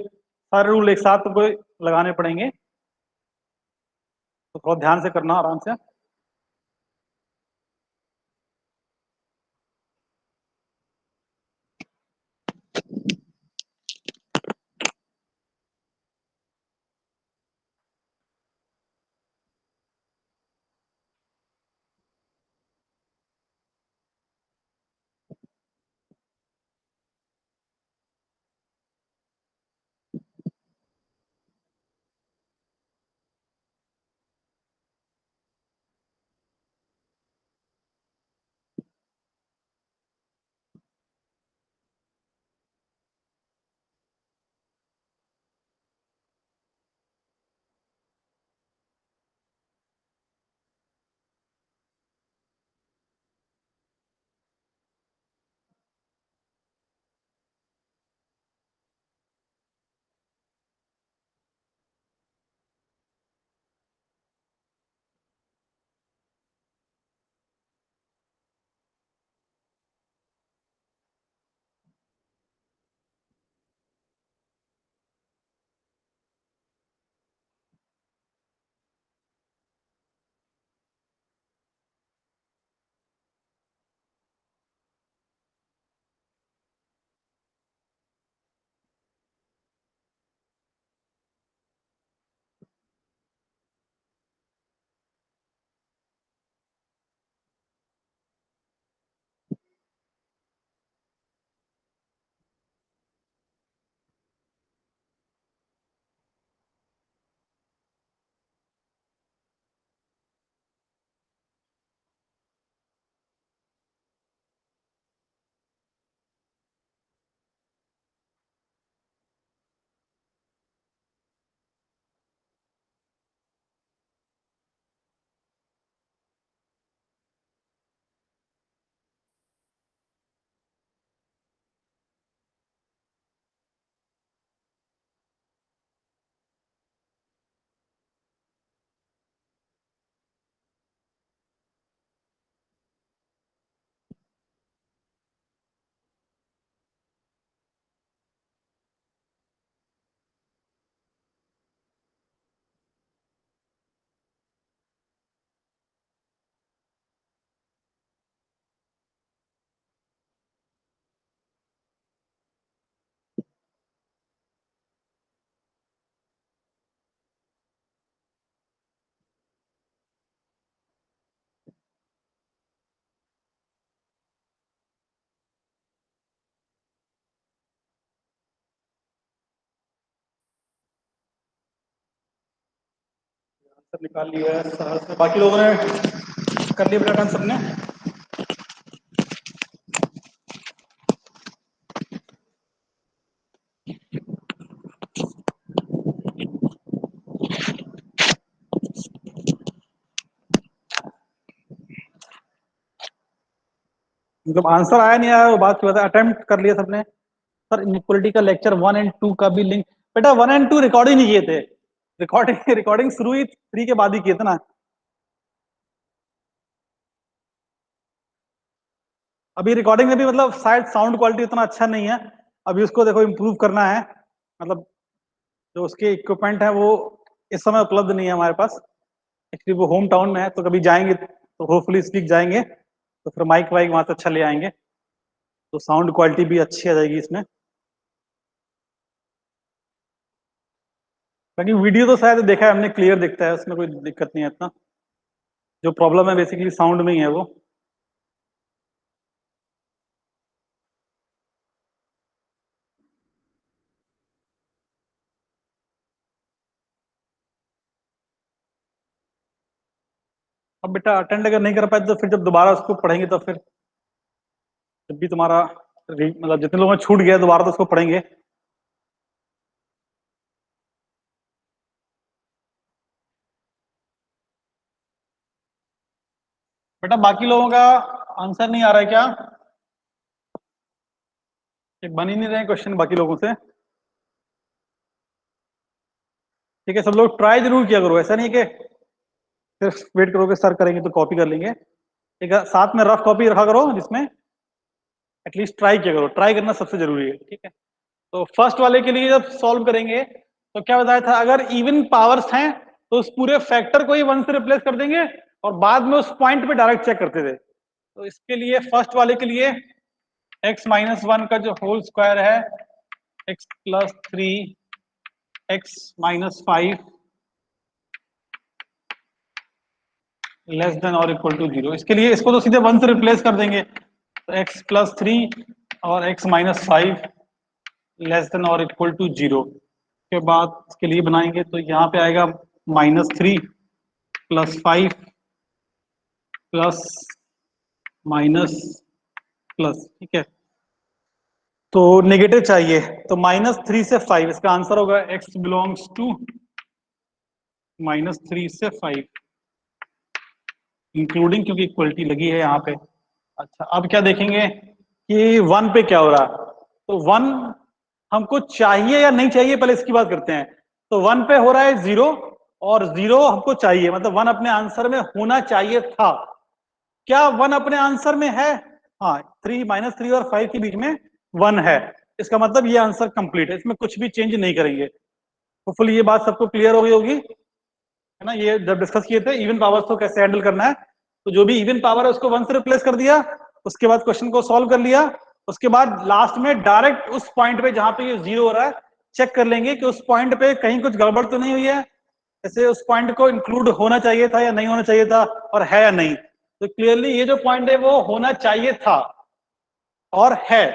सारे रूल एक साथ तुमको लगाने पड़ेंगे, तो थोड़ा ध्यान से करना आराम से। आंसर निकाल लिया है सरल से। बाकी लोगों ने कर लिया बेटा आंसर ने? मतलब आंसर आया नहीं आया वो बात की बात है, अटेम्प्ट कर लिया सबने। सर इनइक्वालिटी का लेक्चर 1 और 2 का भी लिंक, बेटा 1 और 2 रिकॉर्ड ही नहीं किए थे। रिकॉर्डिंग रिकॉर्डिंग शुरू ही 3 के बाद ही किए थे ना। अभी रिकॉर्डिंग में भी मतलब शायद साउंड क्वालिटी उतना अच्छा नहीं है। अभी उसको देखो इम्प्रूव करना है। मतलब जो उसके इक्विपमेंट है वो इस समय उपलब्ध नहीं है हमारे पास। एक्चुअली वो होम टाउन में है, तो कभी जाएंगे तो होपफुली स्पीक जाएंगे तो फिर माइक वाइक वहां से अच्छा ले आएंगे, तो साउंड क्वालिटी भी अच्छी आ जाएगी इसमें। बाकी वीडियो तो शायद देखा है हमने, क्लियर दिखता है, उसमें कोई दिक्कत नहीं है इतना। जो प्रॉब्लम है बेसिकली साउंड में ही है वो। अब बेटा अटेंड अगर नहीं कर पाए तो फिर जब दोबारा उसको पढ़ेंगे तो फिर जब भी तुम्हारा मतलब जितने लोगों ने छूट गया दोबारा तो उसको पढ़ेंगे। बेटा बाकी लोगों का आंसर नहीं आ रहा है क्या? एक बन ही नहीं रहे क्वेश्चन बाकी लोगों से। ठीक है, सब लोग ट्राई जरूर किया करो, ऐसा नहीं है कि सिर्फ वेट करोगे सर करेंगे तो कॉपी कर लेंगे। एक साथ में रफ कॉपी रखा करो जिसमें एटलीस्ट ट्राई किया करो, ट्राई करना सबसे जरूरी है। ठीक है। तो फर्स्ट वाले के लिए जब सॉल्व करेंगे तो क्या बताया था, अगर इवन पावर्स हैं तो उस पूरे फैक्टर को ही 1 से रिप्लेस कर देंगे और बाद में उस पॉइंट पे डायरेक्ट चेक करते थे। तो इसके लिए फर्स्ट वाले के लिए x माइनस 1 का जो होल स्क्वायर है x plus 3 x minus 5 less than और इक्वल टू 0, इसके लिए इसको तो सीधे 1 से रिप्लेस कर देंगे। तो x प्लस 3 और x माइनस 5 लेस देन और इक्वल टू 0 के बाद इसके लिए बनाएंगे तो यहाँ पे आएगा -3 प्लस 5 प्लस माइनस प्लस, ठीक है। तो नेगेटिव चाहिए तो -3 से 5, इसका आंसर होगा x बिलोंग्स टू -3 से 5 इंक्लूडिंग, क्योंकि इक्वलिटी लगी है यहाँ पे। अच्छा, अब क्या देखेंगे कि 1 पे क्या हो रहा है। तो 1 हमको चाहिए या नहीं चाहिए, पहले इसकी बात करते हैं। तो 1 पे हो रहा है 0 और 0 हमको चाहिए, मतलब 1 अपने आंसर में होना चाहिए था। क्या 1 अपने आंसर में है? हाँ, -3 और 5 के बीच में 1 है। इसका मतलब ये आंसर कंप्लीट है, इसमें कुछ भी चेंज नहीं करेंगे। होपफुली ये बात सबको क्लियर हो गई होगी, है ना। ये जब डिस्कस किए थे इवन पावर्स को कैसे हैंडल करना है, तो जो भी इवन पावर है उसको 1 से रिप्लेस कर दिया, उसके बाद क्वेश्चन को सॉल्व कर लिया, उसके बाद लास्ट में डायरेक्ट उस पॉइंट पे जहां पे ये 0 हो रहा है चेक कर लेंगे कि उस पॉइंट पे कहीं कुछ गड़बड़ तो नहीं हुई है, जैसे उस पॉइंट को इंक्लूड होना चाहिए था या नहीं होना चाहिए था, और है या नहीं। तो क्लियरली ये जो पॉइंट है वो होना चाहिए था और है,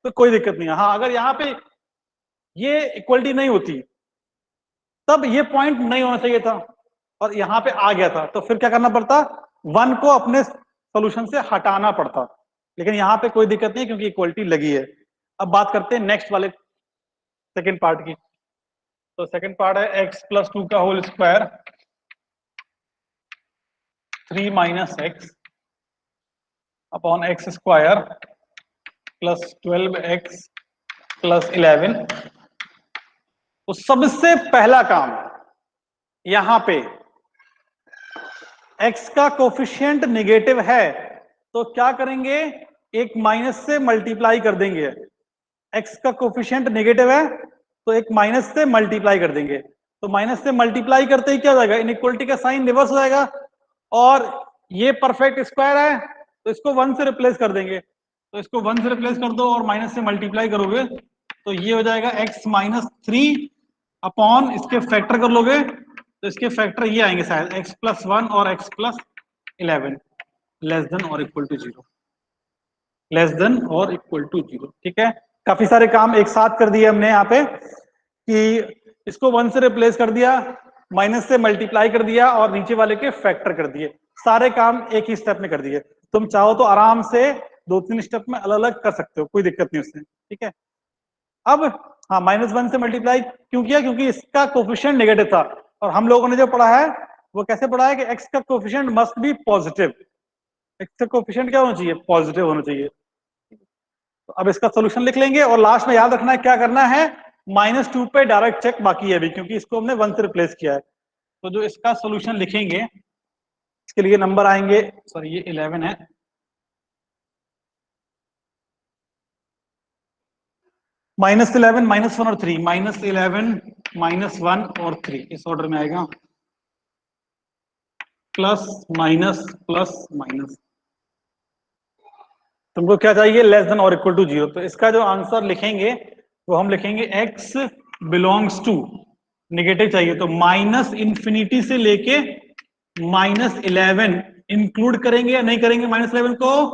तो कोई दिक्कत नहीं है। हाँ, अगर यहाँ पे ये इक्वलिटी नहीं होती तब ये पॉइंट नहीं होना चाहिए था और यहाँ पे आ गया था, तो फिर क्या करना पड़ता, 1 को अपने सोल्यूशन से हटाना पड़ता। लेकिन यहाँ पे कोई दिक्कत नहीं क्योंकि इक्वलिटी लगी है। अब बात करते हैं नेक्स्ट वाले सेकेंड पार्ट की। तो सेकेंड पार्ट है x प्लस 2 का whole square 3 minus x upon x square plus 12x plus 11। तो सबसे पहला काम यहां पे x का कोफिशिएंट नेगेटिव है तो क्या करेंगे, एक माइनस से मल्टीप्लाई कर देंगे। x का कोफिशिएंट नेगेटिव है तो एक माइनस से मल्टीप्लाई कर देंगे। तो माइनस से मल्टीप्लाई करते ही क्या हो जाएगा, इनइक्वलिटी का साइन रिवर्स हो जाएगा और ये परफेक्ट स्क्वायर है तो इसको 1 से रिप्लेस कर देंगे। तो इसको 1 से रिप्लेस कर दो और माइनस से मल्टीप्लाई करोगे तो ये हो जाएगा x माइनस 3 अपॉन इसके फैक्टर कर लोगे तो इसके फैक्टर ये आएंगे शायद x प्लस 1 और x प्लस 11 लेस देन और इक्वल टू 0, लेस देन और इक्वल टू 0। ठीक है, काफी सारे काम एक साथ कर दिए हमने यहाँ पे कि इसको 1 से रिप्लेस कर दिया, माइनस से मल्टीप्लाई कर दिया और नीचे वाले के फैक्टर कर दिए। सारे काम एक ही स्टेप में कर दिए। तुम चाहो तो आराम से 2-3 स्टेप में अलग अलग कर सकते हो, कोई दिक्कत नहीं उससे। ठीक है, अब हाँ, -1 से मल्टीप्लाई क्यों किया, क्योंकि इसका कोफिशिएंट नेगेटिव था और हम लोगों ने जो पढ़ा है वो कैसे पढ़ा है कि x का coefficient must be positive. x का कोफिशिएंट क्या होना चाहिए, पॉजिटिव होना चाहिए। तो अब इसका सोल्यूशन लिख लेंगे और लास्ट में याद रखना है क्या करना है, -2 पे डायरेक्ट चेक बाकी है अभी, क्योंकि इसको हमने 1 से रिप्लेस किया है। तो जो इसका सोल्यूशन लिखेंगे इसके लिए नंबर आएंगे, सॉरी ये 11 है, -11 -1 और 3, -11 -1 और 3 इस ऑर्डर में आएगा, प्लस माइनस प्लस माइनस। तुमको क्या चाहिए, लेस देन और इक्वल टू 0। तो इसका जो आंसर लिखेंगे वो हम लिखेंगे x बिलोंग्स टू, नेगेटिव चाहिए तो -∞ से लेके -11 इंक्लूड करेंगे या नहीं करेंगे, -11 को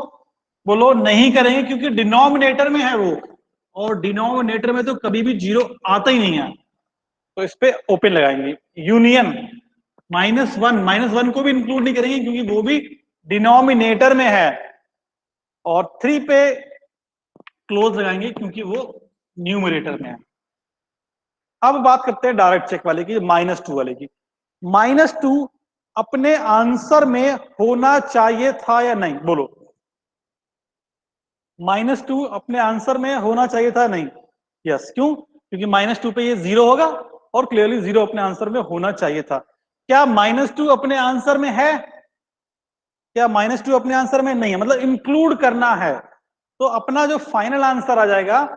बोलो नहीं करेंगे क्योंकि डिनोमिनेटर में है वो, और डिनोमिनेटर में तो कभी भी 0 आता ही नहीं है। तो इस पे ओपन लगाएंगे, यूनियन -1 को भी इंक्लूड नहीं करेंगे क्योंकि वो भी डिनोमिनेटर में है, और 3 पे क्लोज लगाएंगे क्योंकि वो न्यूमरेटर में है। अब बात करते हैं डायरेक्ट चेक वाले की, -2 वाले की। -2 अपने आंसर में होना चाहिए था या नहीं, बोलो। -2 अपने आंसर में होना चाहिए था नहीं, यस। क्यों, क्योंकि -2 पे ये 0 होगा और क्लियरली 0 अपने आंसर में होना चाहिए था। क्या -2 अपने आंसर में है, क्या -2 अपने आंसर में नहीं है, मतलब इंक्लूड करना है। तो अपना जो फाइनल आंसर आ जाएगा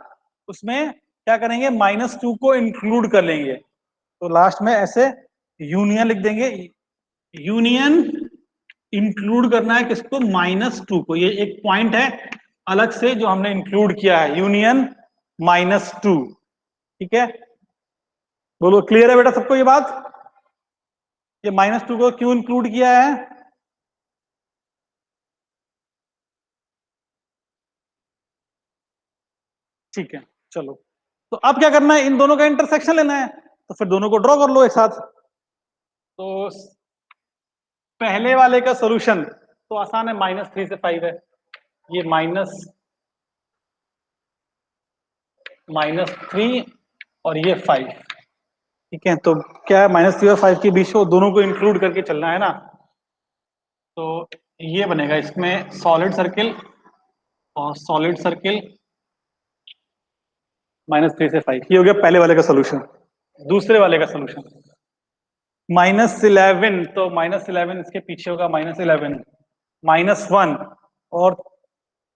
उसमें क्या करेंगे, -2 को इंक्लूड कर लेंगे। तो लास्ट में ऐसे यूनियन लिख देंगे, यूनियन इंक्लूड करना है किसको, -2 को। ये एक पॉइंट है अलग से जो हमने इंक्लूड किया है, यूनियन -2। ठीक है, बोलो क्लियर है बेटा सबको ये बात, ये -2 को क्यों इंक्लूड किया है? ठीक है, चलो। तो अब क्या करना है, इन दोनों का इंटरसेक्शन लेना है, तो फिर दोनों को ड्रॉ कर लो एक साथ। तो पहले वाले का सॉल्यूशन तो आसान है, -3 से 5 है, ये -3 और ये 5। ठीक है, तो क्या है, -3 और 5 के बीच में दोनों को इंक्लूड करके चलना है ना। तो ये बनेगा इसमें सॉलिड सर्किल और सॉलिड सर्किल, -3 से 5। ये हो गया पहले वाले का सोल्यूशन। दूसरे वाले का सोल्यूशन -11, तो -11 इसके पीछे होगा, -11 -1 और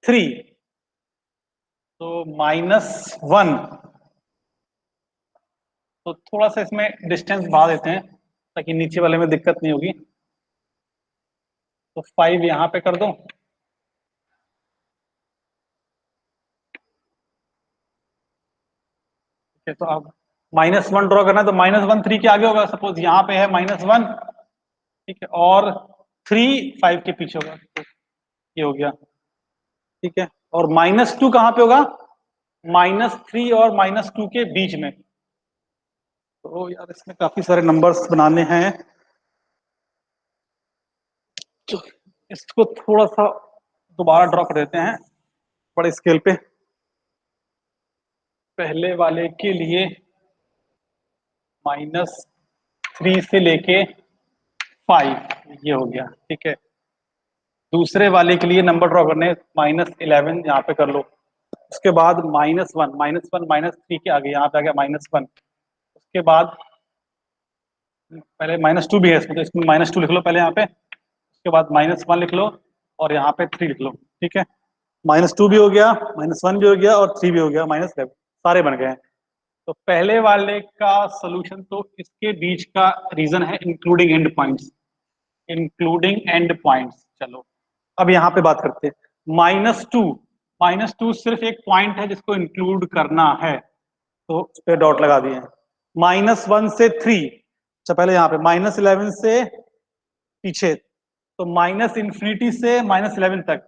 3, तो -1। तो थोड़ा सा इसमें डिस्टेंस बढ़ा देते हैं ताकि नीचे वाले में दिक्कत नहीं होगी। तो 5 यहां पे कर दो, ठीक है। तो अब -1 ड्रॉ करना है, तो -1 3 के आगे होगा, सपोज यहाँ पे है -1, ठीक है, और 3 5 के पीछे होगा, तो ये हो गया। ठीक है, और -2 कहाँ पे होगा, -3 और -2 के बीच में। तो यार इसमें काफी सारे नंबर्स बनाने हैं, तो इसको थोड़ा सा दोबारा ड्रॉ कर देते हैं बड़े स्केल पे। पहले वाले के लिए -3 से लेके 5, ये हो गया। ठीक है, दूसरे वाले के लिए नंबर ड्रॉ करने, -11 यहाँ पे कर लो, उसके बाद -1, -3 के आगे यहाँ पे आ गया -1, उसके बाद पहले -2 भी है इसमें, तो इसमें -2 लिख लो पहले यहाँ पे, उसके बाद -1 लिख लो और यहाँ पे 3 लिख लो। ठीक है, -2 भी हो गया, -1 भी हो गया और 3 भी हो गया, -11 सारे बन गए हैं। तो पहले वाले का सोल्यूशन तो इसके बीच का रीजन है including and points, including and points. चलो अब यहाँ पे बात करते हैं, -2, -2 सिर्फ एक पॉइंट है जिसको इंक्लूड करना है, तो उस पर डॉट लगा दिए। -1 से 3, अच्छा पहले यहाँ पे -11 से पीछे, तो -इंफिनिटी से -11 तक,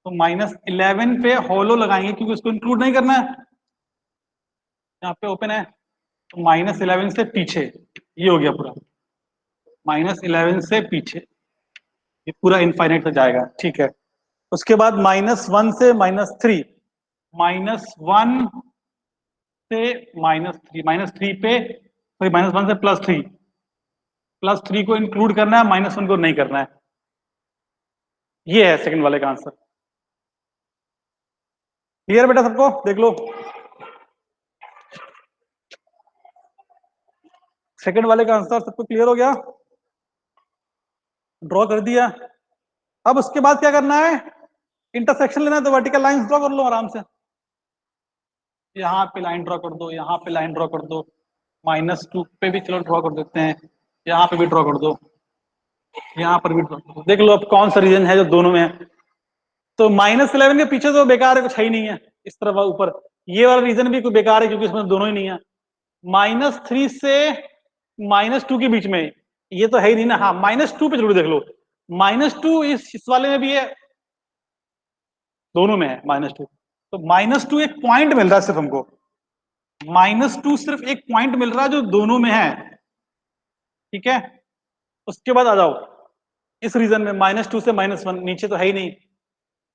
तो -11 पे होलो लगाएंगे क्योंकि उसको इंक्लूड नहीं करना है, यहाँ पे ओपन है, तो -11 से पीछे, ये हो गया पूरा, -11 से पीछे, ये पूरा इनफाइनाइट तक जाएगा। ठीक है, उसके बाद -1 से -3, -1 से -3, -3 पे, सॉरी -1 से +3, +3 को इंक्लूड करना है, -1 को नहीं करना है। ये है सेकंड वाले का आंसर। क्लियर बेटा सबको, देख लो सेकंड वाले का आंसर सबको क्लियर हो गया, ड्रॉ कर दिया। अब उसके बाद क्या करना है, इंटरसेक्शन लेना है, तो वर्टिकल लाइंस ड्रॉ कर लो आराम से, यहाँ पे लाइन ड्रॉ कर दो, यहाँ पे लाइन ड्रॉ कर दो, -2 पे भी चलो ड्रॉ कर देते हैं, यहाँ पे भी ड्रॉ कर दो, यहाँ पर भी ड्रॉ कर दो। देख लो अब कौन सा रीजन है जो दोनों में है। तो -11 के पीछे तो बेकार है, कुछ है ही नहीं है इस तरफ ऊपर, ये वाला रीजन भी कोई बेकार है क्योंकि इसमें दोनों ही नहीं है। -3 से -2 के बीच में, ये तो है ही नहीं ना, हाँ -2 पे जरूर देख लो, -2 इस वाले में भी है, दोनों में है -2। तो -2 एक पॉइंट मिल रहा है सिर्फ हमको, -2 सिर्फ एक पॉइंट मिल रहा है जो दोनों में है। ठीक है, उसके बाद आ जाओ इस रीजन में, -2 से -1, नीचे तो है ही नहीं,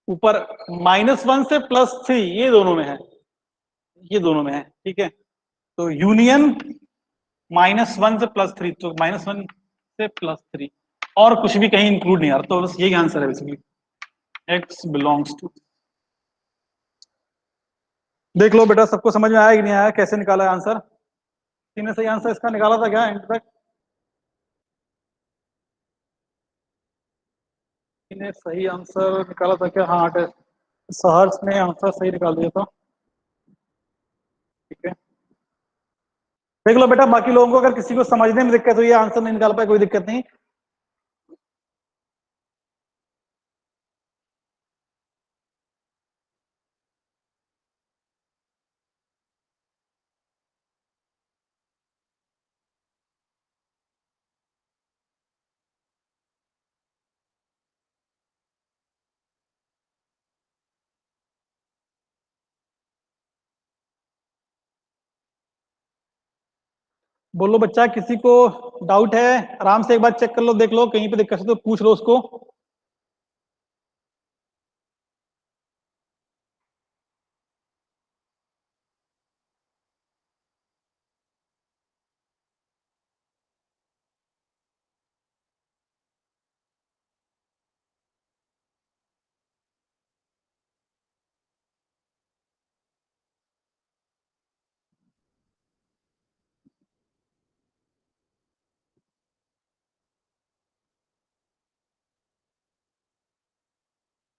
ऊपर -1 से +3, ये दोनों में है, ये दोनों में है। ठीक है, तो यूनियन -1 से +3, तो -1 से +3, और कुछ भी कहीं इंक्लूड नहीं आ रहा, तो बस यही आंसर है बेसिकली, x बिलोंग्स टू। देख लो बेटा सबको समझ में आया कि नहीं आया, कैसे निकाला आंसर, किसी ने सही आंसर इसका निकाला था क्या एंड तक, किसी ने सही आंसर निकाला था क्या? हाँ सहर्ष ने आंसर सही निकाल दिया था। ठीक है, देख लो बेटा, बाकी लोगों को अगर किसी को समझने में दिक्कत हुई है, आंसर नहीं निकाल पाए, कोई दिक्कत नहीं। बोलो बच्चा, किसी को डाउट है? आराम से एक बार चेक कर लो, देख लो कहीं पे दिक्कत है तो पूछ लो उसको।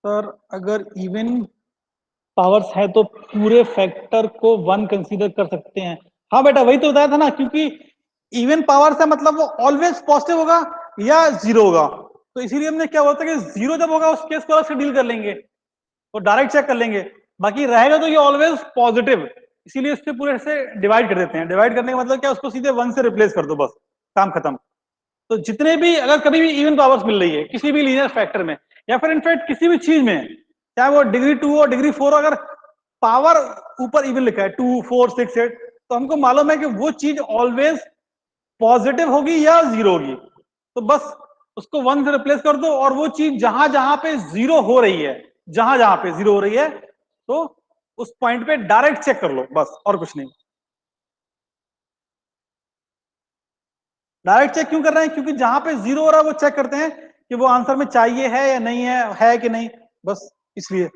सर अगर इवन पावर्स है तो पूरे फैक्टर को वन कंसीडर कर सकते हैं। हाँ बेटा, वही तो बताया था ना, क्योंकि इवन पावर्स है मतलब वो ऑलवेज पॉजिटिव होगा या जीरो होगा। तो इसीलिए हमने क्या बोलता है कि जीरो जब होगा उस केस को अलग से डील कर लेंगे, तो डायरेक्ट चेक कर लेंगे। बाकी रहेगा तो ये ऑलवेज पॉजिटिव, इसीलिए इससे पूरे से डिवाइड कर देते हैं। डिवाइड करने का मतलब क्या, उसको सीधे वन से रिप्लेस कर दो, बस काम खत्म। तो जितने भी, अगर कभी भी इवन पावर्स मिल रही है किसी भी लीनियर फैक्टर में, या फिर इनफैक्ट किसी भी चीज में, चाहे वो डिग्री 2 हो डिग्री 4 हो, अगर पावर ऊपर इवन लिखा है 2 4 6 8, तो हमको मालूम है कि वो चीज ऑलवेज पॉजिटिव होगी या जीरो होगी। तो बस उसको वन से रिप्लेस कर दो, और वो चीज जहां जहां पे जीरो हो रही है, जहां जहां पे जीरो हो रही है, तो उस पॉइंट पे डायरेक्ट चेक कर लो, बस और कुछ नहीं। डायरेक्ट चेक क्यों कर रहे हैं? क्योंकि जहां पे जीरो हो रहा है वो चेक करते हैं कि वो आंसर में चाहिए है या नहीं है कि नहीं, बस इसलिए।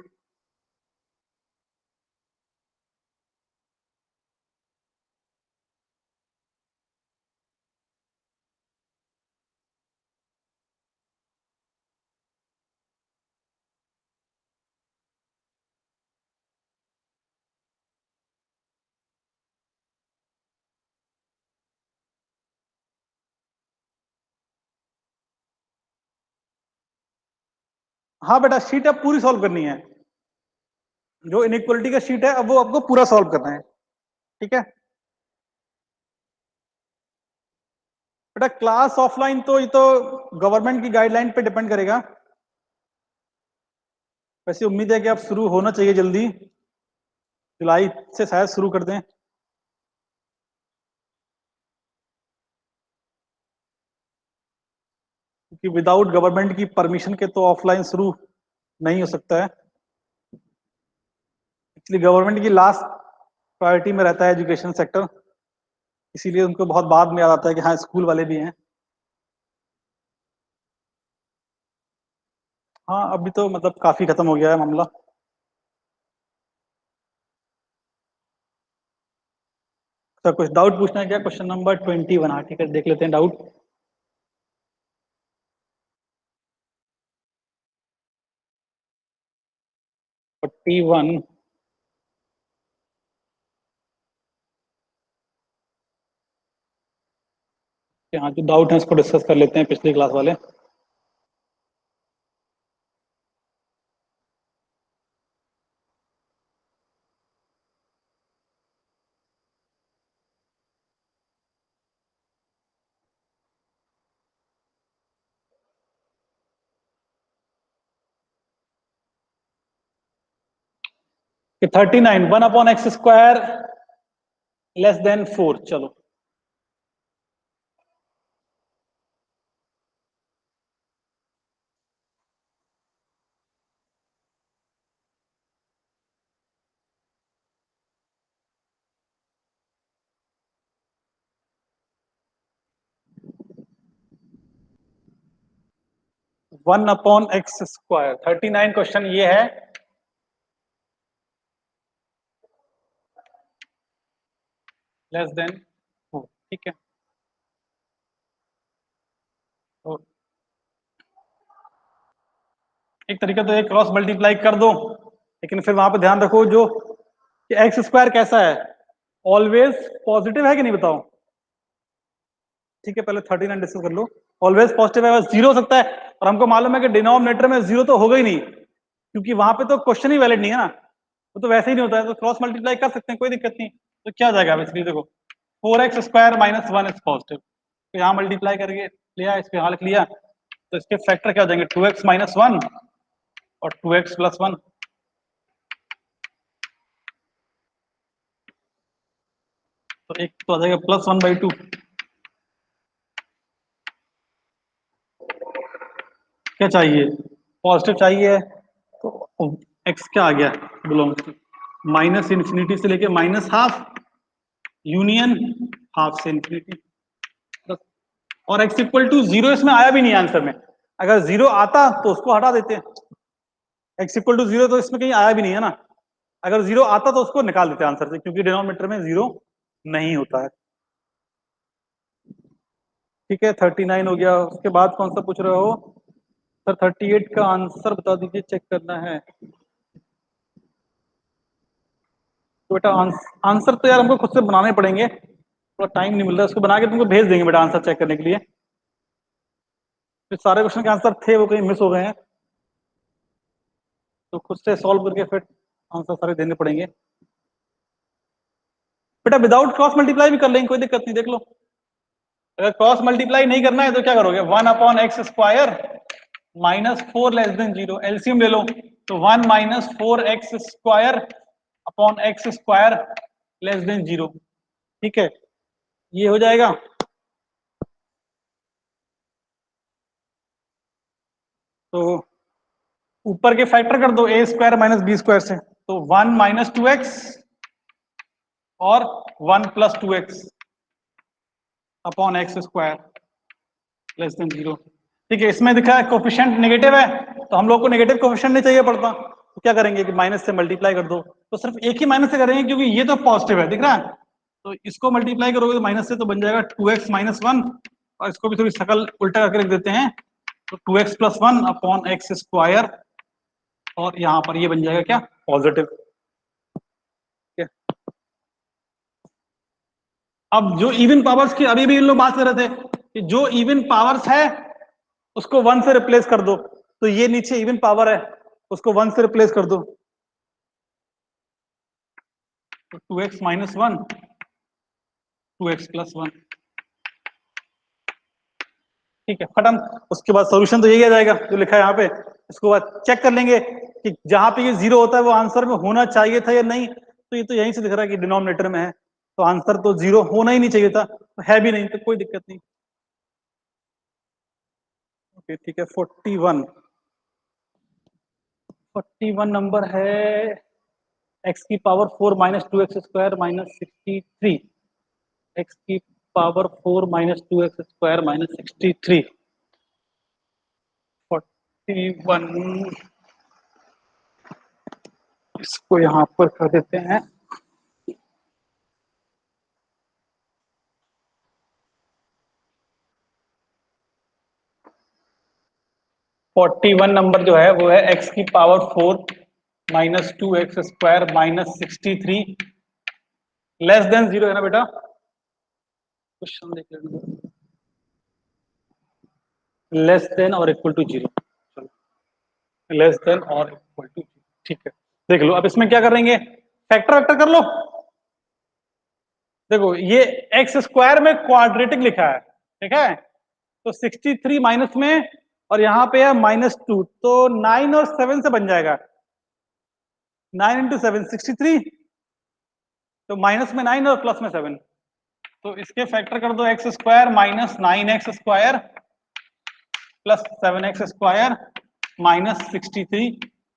हाँ बेटा, शीट अब पूरी सॉल्व करनी है। जो इनइक्वलिटी का शीट है अब वो आपको पूरा सॉल्व करना है, ठीक है बेटा। क्लास ऑफलाइन तो ये तो गवर्नमेंट की गाइडलाइन पे डिपेंड करेगा। वैसे उम्मीद है कि अब शुरू होना चाहिए जल्दी, जुलाई से शायद शुरू कर दें। क्योंकि विदाउट गवर्नमेंट की परमिशन के तो ऑफलाइन शुरू नहीं हो सकता है। इसलिए गवर्नमेंट की लास्ट प्रायोरिटी में रहता है एजुकेशन सेक्टर, इसीलिए उनको बहुत बाद में याद आता है कि हाँ स्कूल वाले भी हैं। हाँ अभी तो मतलब काफी खत्म हो गया है मामला। तो कुछ डाउट पूछना है क्या? क्वेश्चन नंबर 21, हाँ ठीक है, देख लेते हैं डाउट। 41। हाँ जो डाउट है उसको डिस्कस कर लेते हैं, पिछली क्लास वाले। कि 39 1/x² <4, चलो। 1/x², 39 क्वेश्चन ये है। <4, ठीक है। तो एक तरीका तो एक क्रॉस मल्टीप्लाई कर दो, लेकिन फिर वहां पे ध्यान रखो जो कि x² कैसा है, ऑलवेज पॉजिटिव है कि नहीं बताओ। ठीक है, पहले 39 डिस्कस कर लो। ऑलवेज पॉजिटिव है, बस जीरो हो सकता है, और हमको मालूम है कि डिनोमिनेटर में जीरो तो होगा ही नहीं, क्योंकि वहां पे तो क्वेश्चन ही वैलिड नहीं है ना, वो तो वैसे ही नहीं होता है, तो क्रॉस मल्टीप्लाई कर सकते हैं, कोई दिक्कत नहीं। तो क्या जाएगा बेसिकली, देखो 4x square minus 1 is positive, तो यहाँ मल्टीप्लाई करके लिया, इस पे यहाँ लिख लिया, तो इसके फैक्टर क्या हो जाएंगे, 2x माइनस 1 और 2x प्लस 1। तो एक तो आ जाएगा प्लस 1/2। क्या चाहिए, पॉजिटिव चाहिए, तो x क्या आ गया, बिलोंग्स टू माइनस इन्फिनिटी से लेके माइनस हाफ यूनियन हाफ से इन्फिनिटी, और x इक्वल टू जीरो इसमें आया भी नहीं आंसर में, अगर जीरो आता तो उसको हटा देते हैं, x इक्वल टू जीरो तो इसमें कहीं आया भी नहीं है ना, अगर जीरो आता तो उसको निकाल देते आंसर से, क्योंकि डिनोमिनेटर में जीरो नहीं होता है। ठीक है, 39 हो गया, उसके बाद कौन सा पूछ रहे हो सर, 38 का आंसर बता दीजिए, चेक करना है। तो बेटा आंसर तो यार हमको खुद से बनाने पड़ेंगे, थोड़ा टाइम नहीं मिल रहा, उसको बना के तुमको भेज देंगे बेटा आंसर चेक करने के लिए। फिर सारे क्वेश्चन के आंसर थे वो कहीं मिस हो गए हैं, तो खुद से सॉल्व करके फिर आंसर सारे देने पड़ेंगे। बेटा विदाउट क्रॉस मल्टीप्लाई भी कर लेंगे, कोई दिक्कत नहीं, देख लो। अगर क्रॉस मल्टीप्लाई नहीं करना है तो क्या करोगे, 1/x square minus 4 less than 0, LCM ले लो, तो 1 minus 4x square upon x square less than 0। ठीक है, ये हो जाएगा। तो ऊपर के फैक्टर कर दो, a square minus b square से, तो 1 माइनस 2x और 1 plus 2x upon x square less than 0। ठीक है, इसमें दिखा है कोफिशिएंट नेगेटिव है, तो हम लोग को नेगेटिव कोफिशिएंट नहीं चाहिए पड़ता, तो क्या करेंगे कि माइनस से मल्टीप्लाई कर दो, तो सिर्फ एक ही माइनस से करेंगे, क्योंकि ये तो पॉजिटिव है, दिख रहा है, तो इसको मल्टीप्लाई करोगे तो माइनस से, तो बन जाएगा 2x माइनस 1, और इसको भी थोड़ी शकल उल्टा करके रख देते हैं, तो 2x plus 1 upon x square, और यहाँ पर ये बन जाएगा क्या, पॉजिटिव। अब जो इवन पावर्स की अभी भी इन लोग बात कर रहे थे कि जो इवन पावर्स है उसको 1 से रिप्लेस कर दो, तो ये नीचे इवन पावर है, उसको 1 से रिप्लेस कर दो, तो 2x माइनस 1 2x प्लस 1। ठीक है, खत्म। उसके बाद सॉल्यूशन तो यही आ जाएगा जो लिखा है यहाँ पे, इसके बाद चेक कर लेंगे कि जहां पे ये जीरो होता है वो आंसर में होना चाहिए था या नहीं, तो ये तो यहीं से दिख रहा है कि डिनोमिनेटर में है, तो आंसर तो जीरो होना ही नहीं चाहिए था, तो है भी नहीं, तो कोई दिक्कत नहीं। ओके, ठीक है, 41 नंबर है, x की power 4 minus 2x square minus 63, x की power 4 minus 2x square minus 63, 41, इसको यहाँ पर कर देते हैं। फोर्टी वन नंबर जो है वो है x की power 4 minus 2x square minus 63 less than 0 है ना बेटा, क्वेश्चन देख लेंगे, लेस देन और इक्वल टू 0, चलो लेस देन और इक्वल टू 0। ठीक है, देख लो अब इसमें क्या करेंगे, फैक्टर वेक्टर कर लो। देखो ये एक्स स्क्वायर में क्वाड्रेटिक लिखा है, ठीक है, तो 63 माइनस में, और यहाँ पे है -2, तो 9 और 7 से बन जाएगा, 9 इंटू 7 63, तो माइनस में 9 और प्लस में 7, तो इसके फैक्टर कर दो, x square minus 9x square plus 7x square minus 63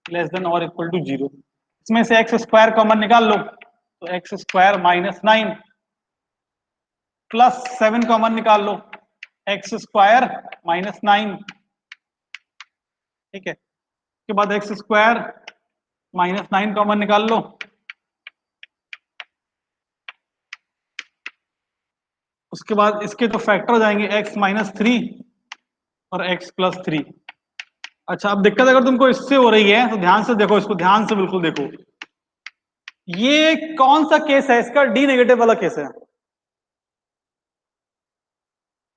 less than और इक्वल टू 0। इसमें से एक्स स्क्वायर कॉमन निकाल लो, तो x square minus 9 plus 7 common निकाल लो, एक्स स्क्वायर माइनस 9। ठीक है, उसके बाद एक्स स्क्वायर माइनस 9 कॉमन निकाल लो, उसके बाद इसके तो फैक्टर हो जाएंगे, x माइनस 3 और x प्लस 3। अच्छा, अब दिक्कत अगर तुमको इससे हो रही है तो ध्यान से देखो, इसको ध्यान से बिल्कुल देखो, ये कौन सा केस है, इसका डी नेगेटिव वाला केस है,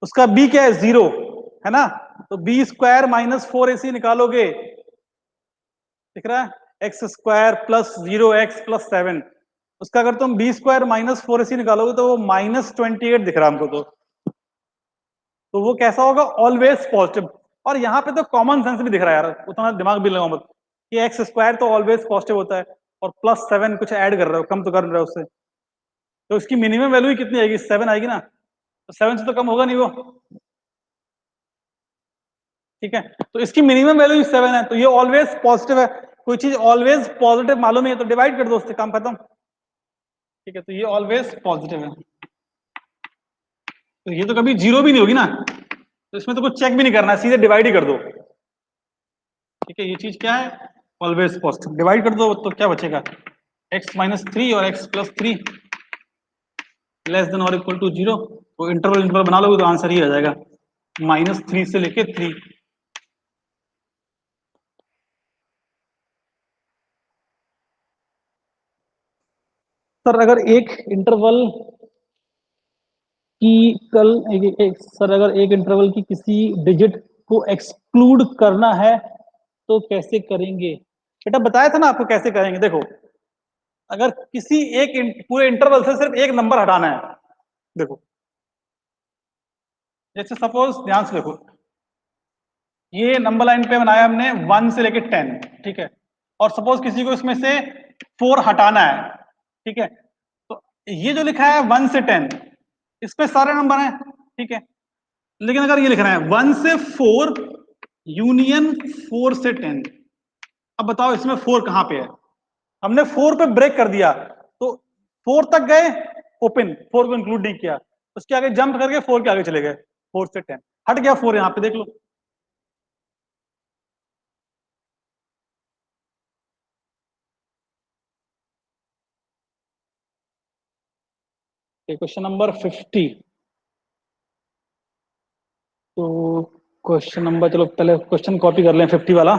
उसका b क्या है 0, है ना, तो b स्क्वायर माइनस 4ac निकालोगे, दिख रहा है, एक्स स्क्वायर प्लस 0x+7, उसका अगर तुम b स्क्वायर माइनस 4ac निकालोगे तो वो -28 दिख रहा है हमको, तो वो कैसा होगा, ऑलवेज पॉजिटिव। और यहाँ पे तो कॉमन सेंस भी दिख रहा है यार, उतना दिमाग भी लगाओ मत, कि एक्स स्क्वायर तो ऑलवेज पॉजिटिव होता है, और +7 कुछ ऐड कर रहे हो, कम तो कर रहे हो उससे, तो इसकी मिनिमम वैल्यू कितनी आएगी, 7 आएगी ना, तो 7 से तो कम होगा नहीं वो, ठीक है, तो इसकी मिनिमम वैल्यू 7 है, तो ये ऑलवेज पॉजिटिव है। कोई चीज ऑलवेज पॉजिटिव मालूम है तो डिवाइड कर दो उससे, काम खत्म, ठीक है, तो ये ऑलवेज पॉजिटिव है, तो ये तो कभी जीरो भी नहीं होगी ना, तो इसमें तो कुछ चेक भी नहीं करना है, सीधे डिवाइड ही कर दो, ठीक है, ये चीज क्या है, ऑलवेज पॉजिटिव, डिवाइड कर दो तो क्या बचेगा, x-3 और x+3 लेस देन और इक्वल टू 0, तो इंटरवल इंटरवल बना लोगे तो आंसर ही आ जाएगा, -3 से लेके 3। सर अगर एक इंटरवल की सर अगर एक इंटरवल की किसी डिजिट को एक्सक्लूड करना है तो कैसे करेंगे, बेटा बताया था ना आपको कैसे करेंगे, देखो अगर किसी एक पूरे इंटरवल से सिर्फ एक नंबर हटाना है, देखो जैसे सपोज ध्यान से देखो, ये नंबर लाइन पे बनाया हमने 1 से लेके 10, ठीक है, और सपोज किसी को इसमें से 4 हटाना है, ठीक है, तो ये जो लिखा है 1 से 10, इसमें सारे नंबर हैं, ठीक है, लेकिन अगर ये लिख रहा है 1 से 4 यूनियन 4 से 10, अब बताओ इसमें 4 कहां पे है, हमने 4 पे ब्रेक कर दिया, तो 4 तक गए, ओपन, 4 को इंक्लूड नहीं किया, उसके आगे जंप करके 4 के आगे चले गए, 4 से 10 हट गया, 4 यहां पे देख लो, क्वेश्चन नंबर 50, तो क्वेश्चन नंबर, चलो पहले क्वेश्चन कॉपी कर लें 50 वाला।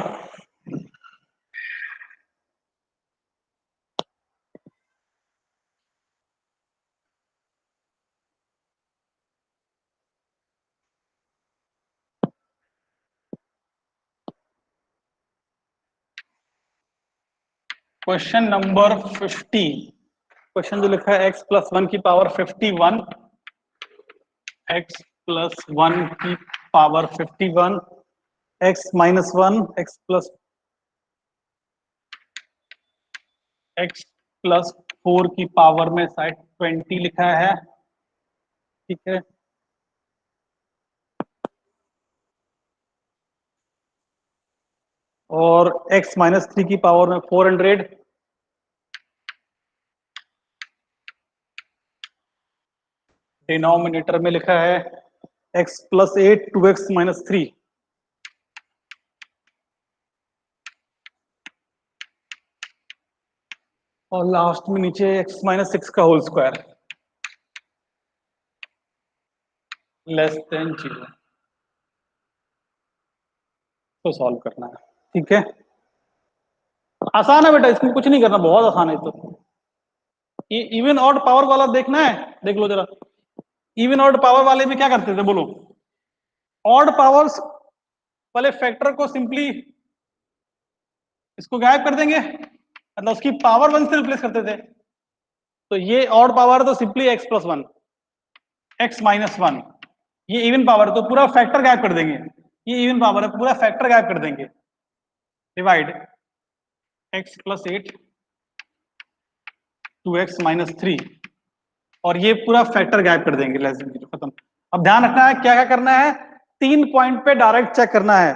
क्वेश्चन नंबर 50, क्वेश्चन जो लिखा है x+1 की पावर 51, x+1 की पावर 51, x-1, x+4 की पावर में शायद 20 लिखा है, ठीक है, और x-3 की पावर में 400, डिनोमिनेटर में लिखा है x+8 2x-3, और लास्ट में नीचे x-6 का होल स्क्वायर लेस देन 0, तो सॉल्व करना है, ठीक है, आसान है बेटा, इसमें कुछ नहीं करना, बहुत आसान है, तो ये इवन ऑड पावर वाला देखना है, देख लो जरा, इवन ऑड पावर वाले में क्या करते थे बोलो, ऑड पावर्स वाले फैक्टर को सिंपली इसको गायब कर देंगे, मतलब उसकी पावर 1 से रिप्लेस करते थे, तो ये ऑड पावर तो सिंपली x+1, x-1, ये इवन पावर तो पूरा फैक्टर गायब कर देंगे, ये इवन पावर है, पूरा फैक्टर गायब कर देंगे, डिवाइड x+8 2x-3, और ये पूरा फैक्टर गायब कर देंगे, लेस देन 0, खत्म। अब ध्यान रखना है क्या क्या करना है, 3 पॉइंट पे डायरेक्ट चेक करना है,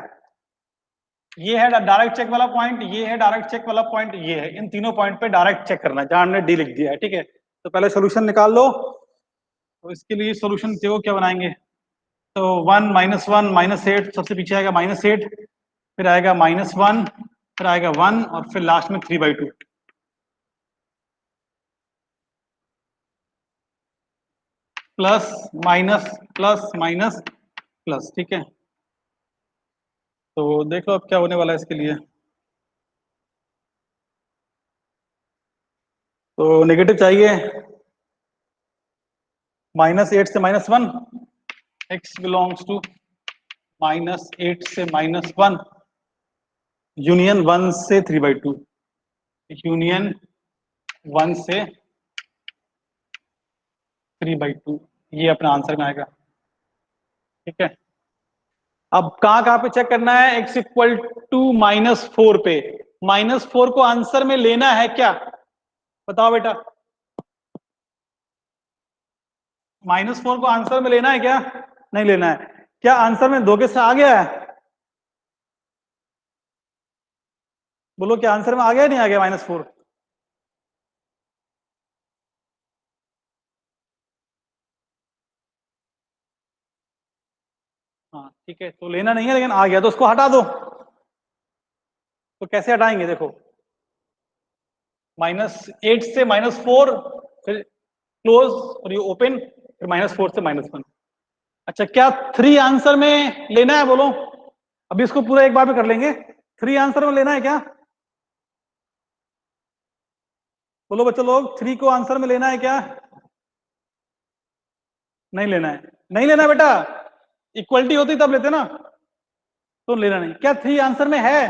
ये है डायरेक्ट चेक वाला पॉइंट, ये है डायरेक्ट चेक वाला पॉइंट, ये है, इन तीनों पॉइंट पे डायरेक्ट चेक करना है, जहां हमने डी लिख दिया है, ठीक है, तो पहले सोल्यूशन निकाल लो, तो इसके लिए सोल्यूशन देखो क्या बनाएंगे, तो 1 -1 -8, सबसे पीछे आएगा -8, फिर आएगा -1, फिर आएगा 1, और फिर लास्ट में 3/2, plus minus plus minus plus, ठीक है, तो देख लो अब क्या होने वाला है इसके लिए, तो नेगेटिव चाहिए, -8 से -1, x बिलोंग्स टू -8 से -1 यूनियन 1 से 3/2 यूनियन 1 से 3/2 ये अपना आंसर में आएगा। ठीक है, अब कहां कहां पे चेक करना है? x इक्वल टू -4 पे। -4 को आंसर में लेना है क्या? बताओ बेटा, -4 को आंसर में लेना है क्या? नहीं लेना है। क्या आंसर में धोखे से आ गया है? बोलो, क्या आंसर में आ गया नहीं आ गया -4? हाँ ठीक है, तो लेना नहीं है लेकिन आ गया तो उसको हटा दो। तो कैसे हटाएंगे? देखो, -8 से -4, फिर क्लोज और ये ओपन, फिर -4 से -1। अच्छा, क्या 3 आंसर में लेना है? बोलो, अभी इसको पूरा एक बार में कर लेंगे। 3 आंसर में लेना है क्या? बोलो बच्चों लोग, 3 को आंसर में लेना है क्या? नहीं लेना है। नहीं लेना बेटा, इक्वलिटी होती तब लेते ना, तो लेना नहीं। क्या 3 आंसर में है?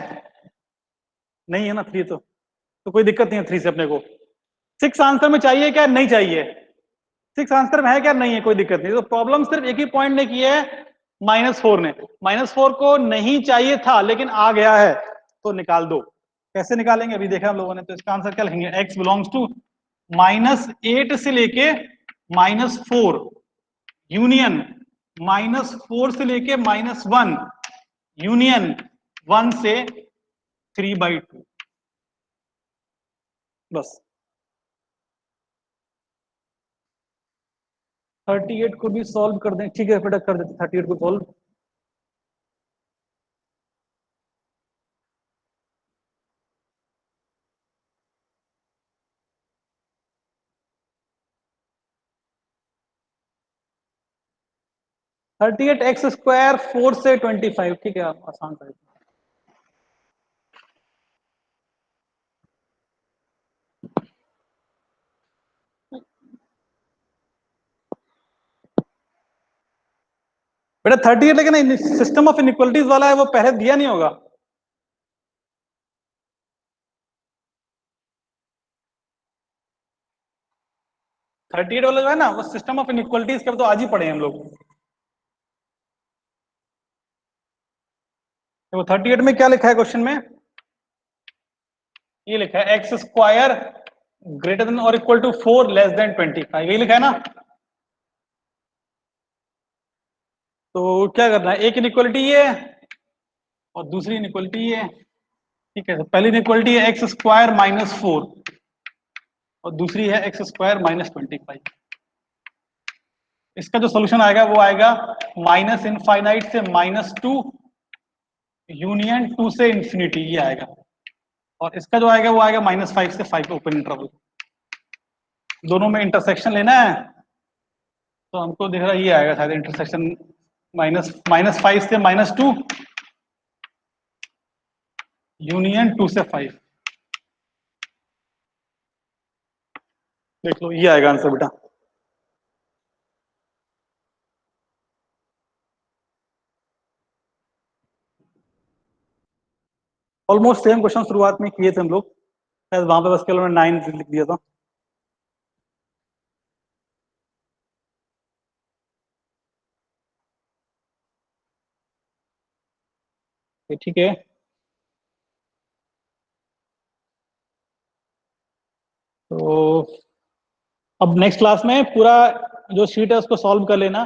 नहीं है ना 3, तो कोई दिक्कत नहीं है 3 से अपने को। 6 आंसर में चाहिए क्या? नहीं चाहिए। 6 आंसर में है क्या? नहीं है, कोई दिक्कत नहीं। तो प्रॉब्लम सिर्फ एक ही पॉइंट ने की है, -4 ने। -4 को नहीं चाहिए था लेकिन आ गया है, तो निकाल दो। कैसे निकालेंगे अभी देखा हम लोगों ने। तो इसका आंसर क्या लिखेंगे? x बिलोंग्स टू -8 से लेके -4 यूनियन -4 से लेके -1 यूनियन 1 से 3/2। बस 38 को भी सॉल्व कर दें। ठीक है बेटा, कर देते 38 को solve. Thirty eight x square 4 से 25। ठीक है, आसान था। बेटा 38 लेकिन सिस्टम ऑफ इनइक्वालिटीज वाला है, वो पहले दिया नहीं होगा। थर्टी एट वाला जो है ना, वो सिस्टम ऑफ इनइक्वालिटीज के तो आज ही पढ़े हैं हम लोग। तो 38 में क्या लिखा है क्वेश्चन में? ये लिखा है एक्स स्क्वायर ग्रेटर देन और इक्वल टू 4 लेस देन 25, यही लिखा है ना। तो क्या करना है? एक इनइक्वालिटी ये है और दूसरी इनइक्वालिटी ये है। ठीक है, तो पहली इनइक्वालिटी है एक्स स्क्वायर -4 और दूसरी है एक्स स्क्वायर -25। इसका जो सोल्यूशन आएगा वो आएगा -इनफाइनाइट से -2 यूनियन 2 से इंफिनिटी, ये आएगा। और इसका जो आएगा वो आएगा -5 से 5 ओपन इंटरवल। दोनों में इंटरसेक्शन लेना है, तो हमको दिख रहा है ये आएगा शायद इंटरसेक्शन, -5 से -2 यूनियन 2 से 5। देख लो, ये आएगा आंसर बेटा। ऑलमोस्ट सेम क्वेश्चन शुरुआत में किए थे हम लोग, शायद वहां पे बस केवल मैंने 9 लिख दिया था। ठीक है, तो अब नेक्स्ट क्लास में पूरा जो शीट है उसको सॉल्व कर लेना।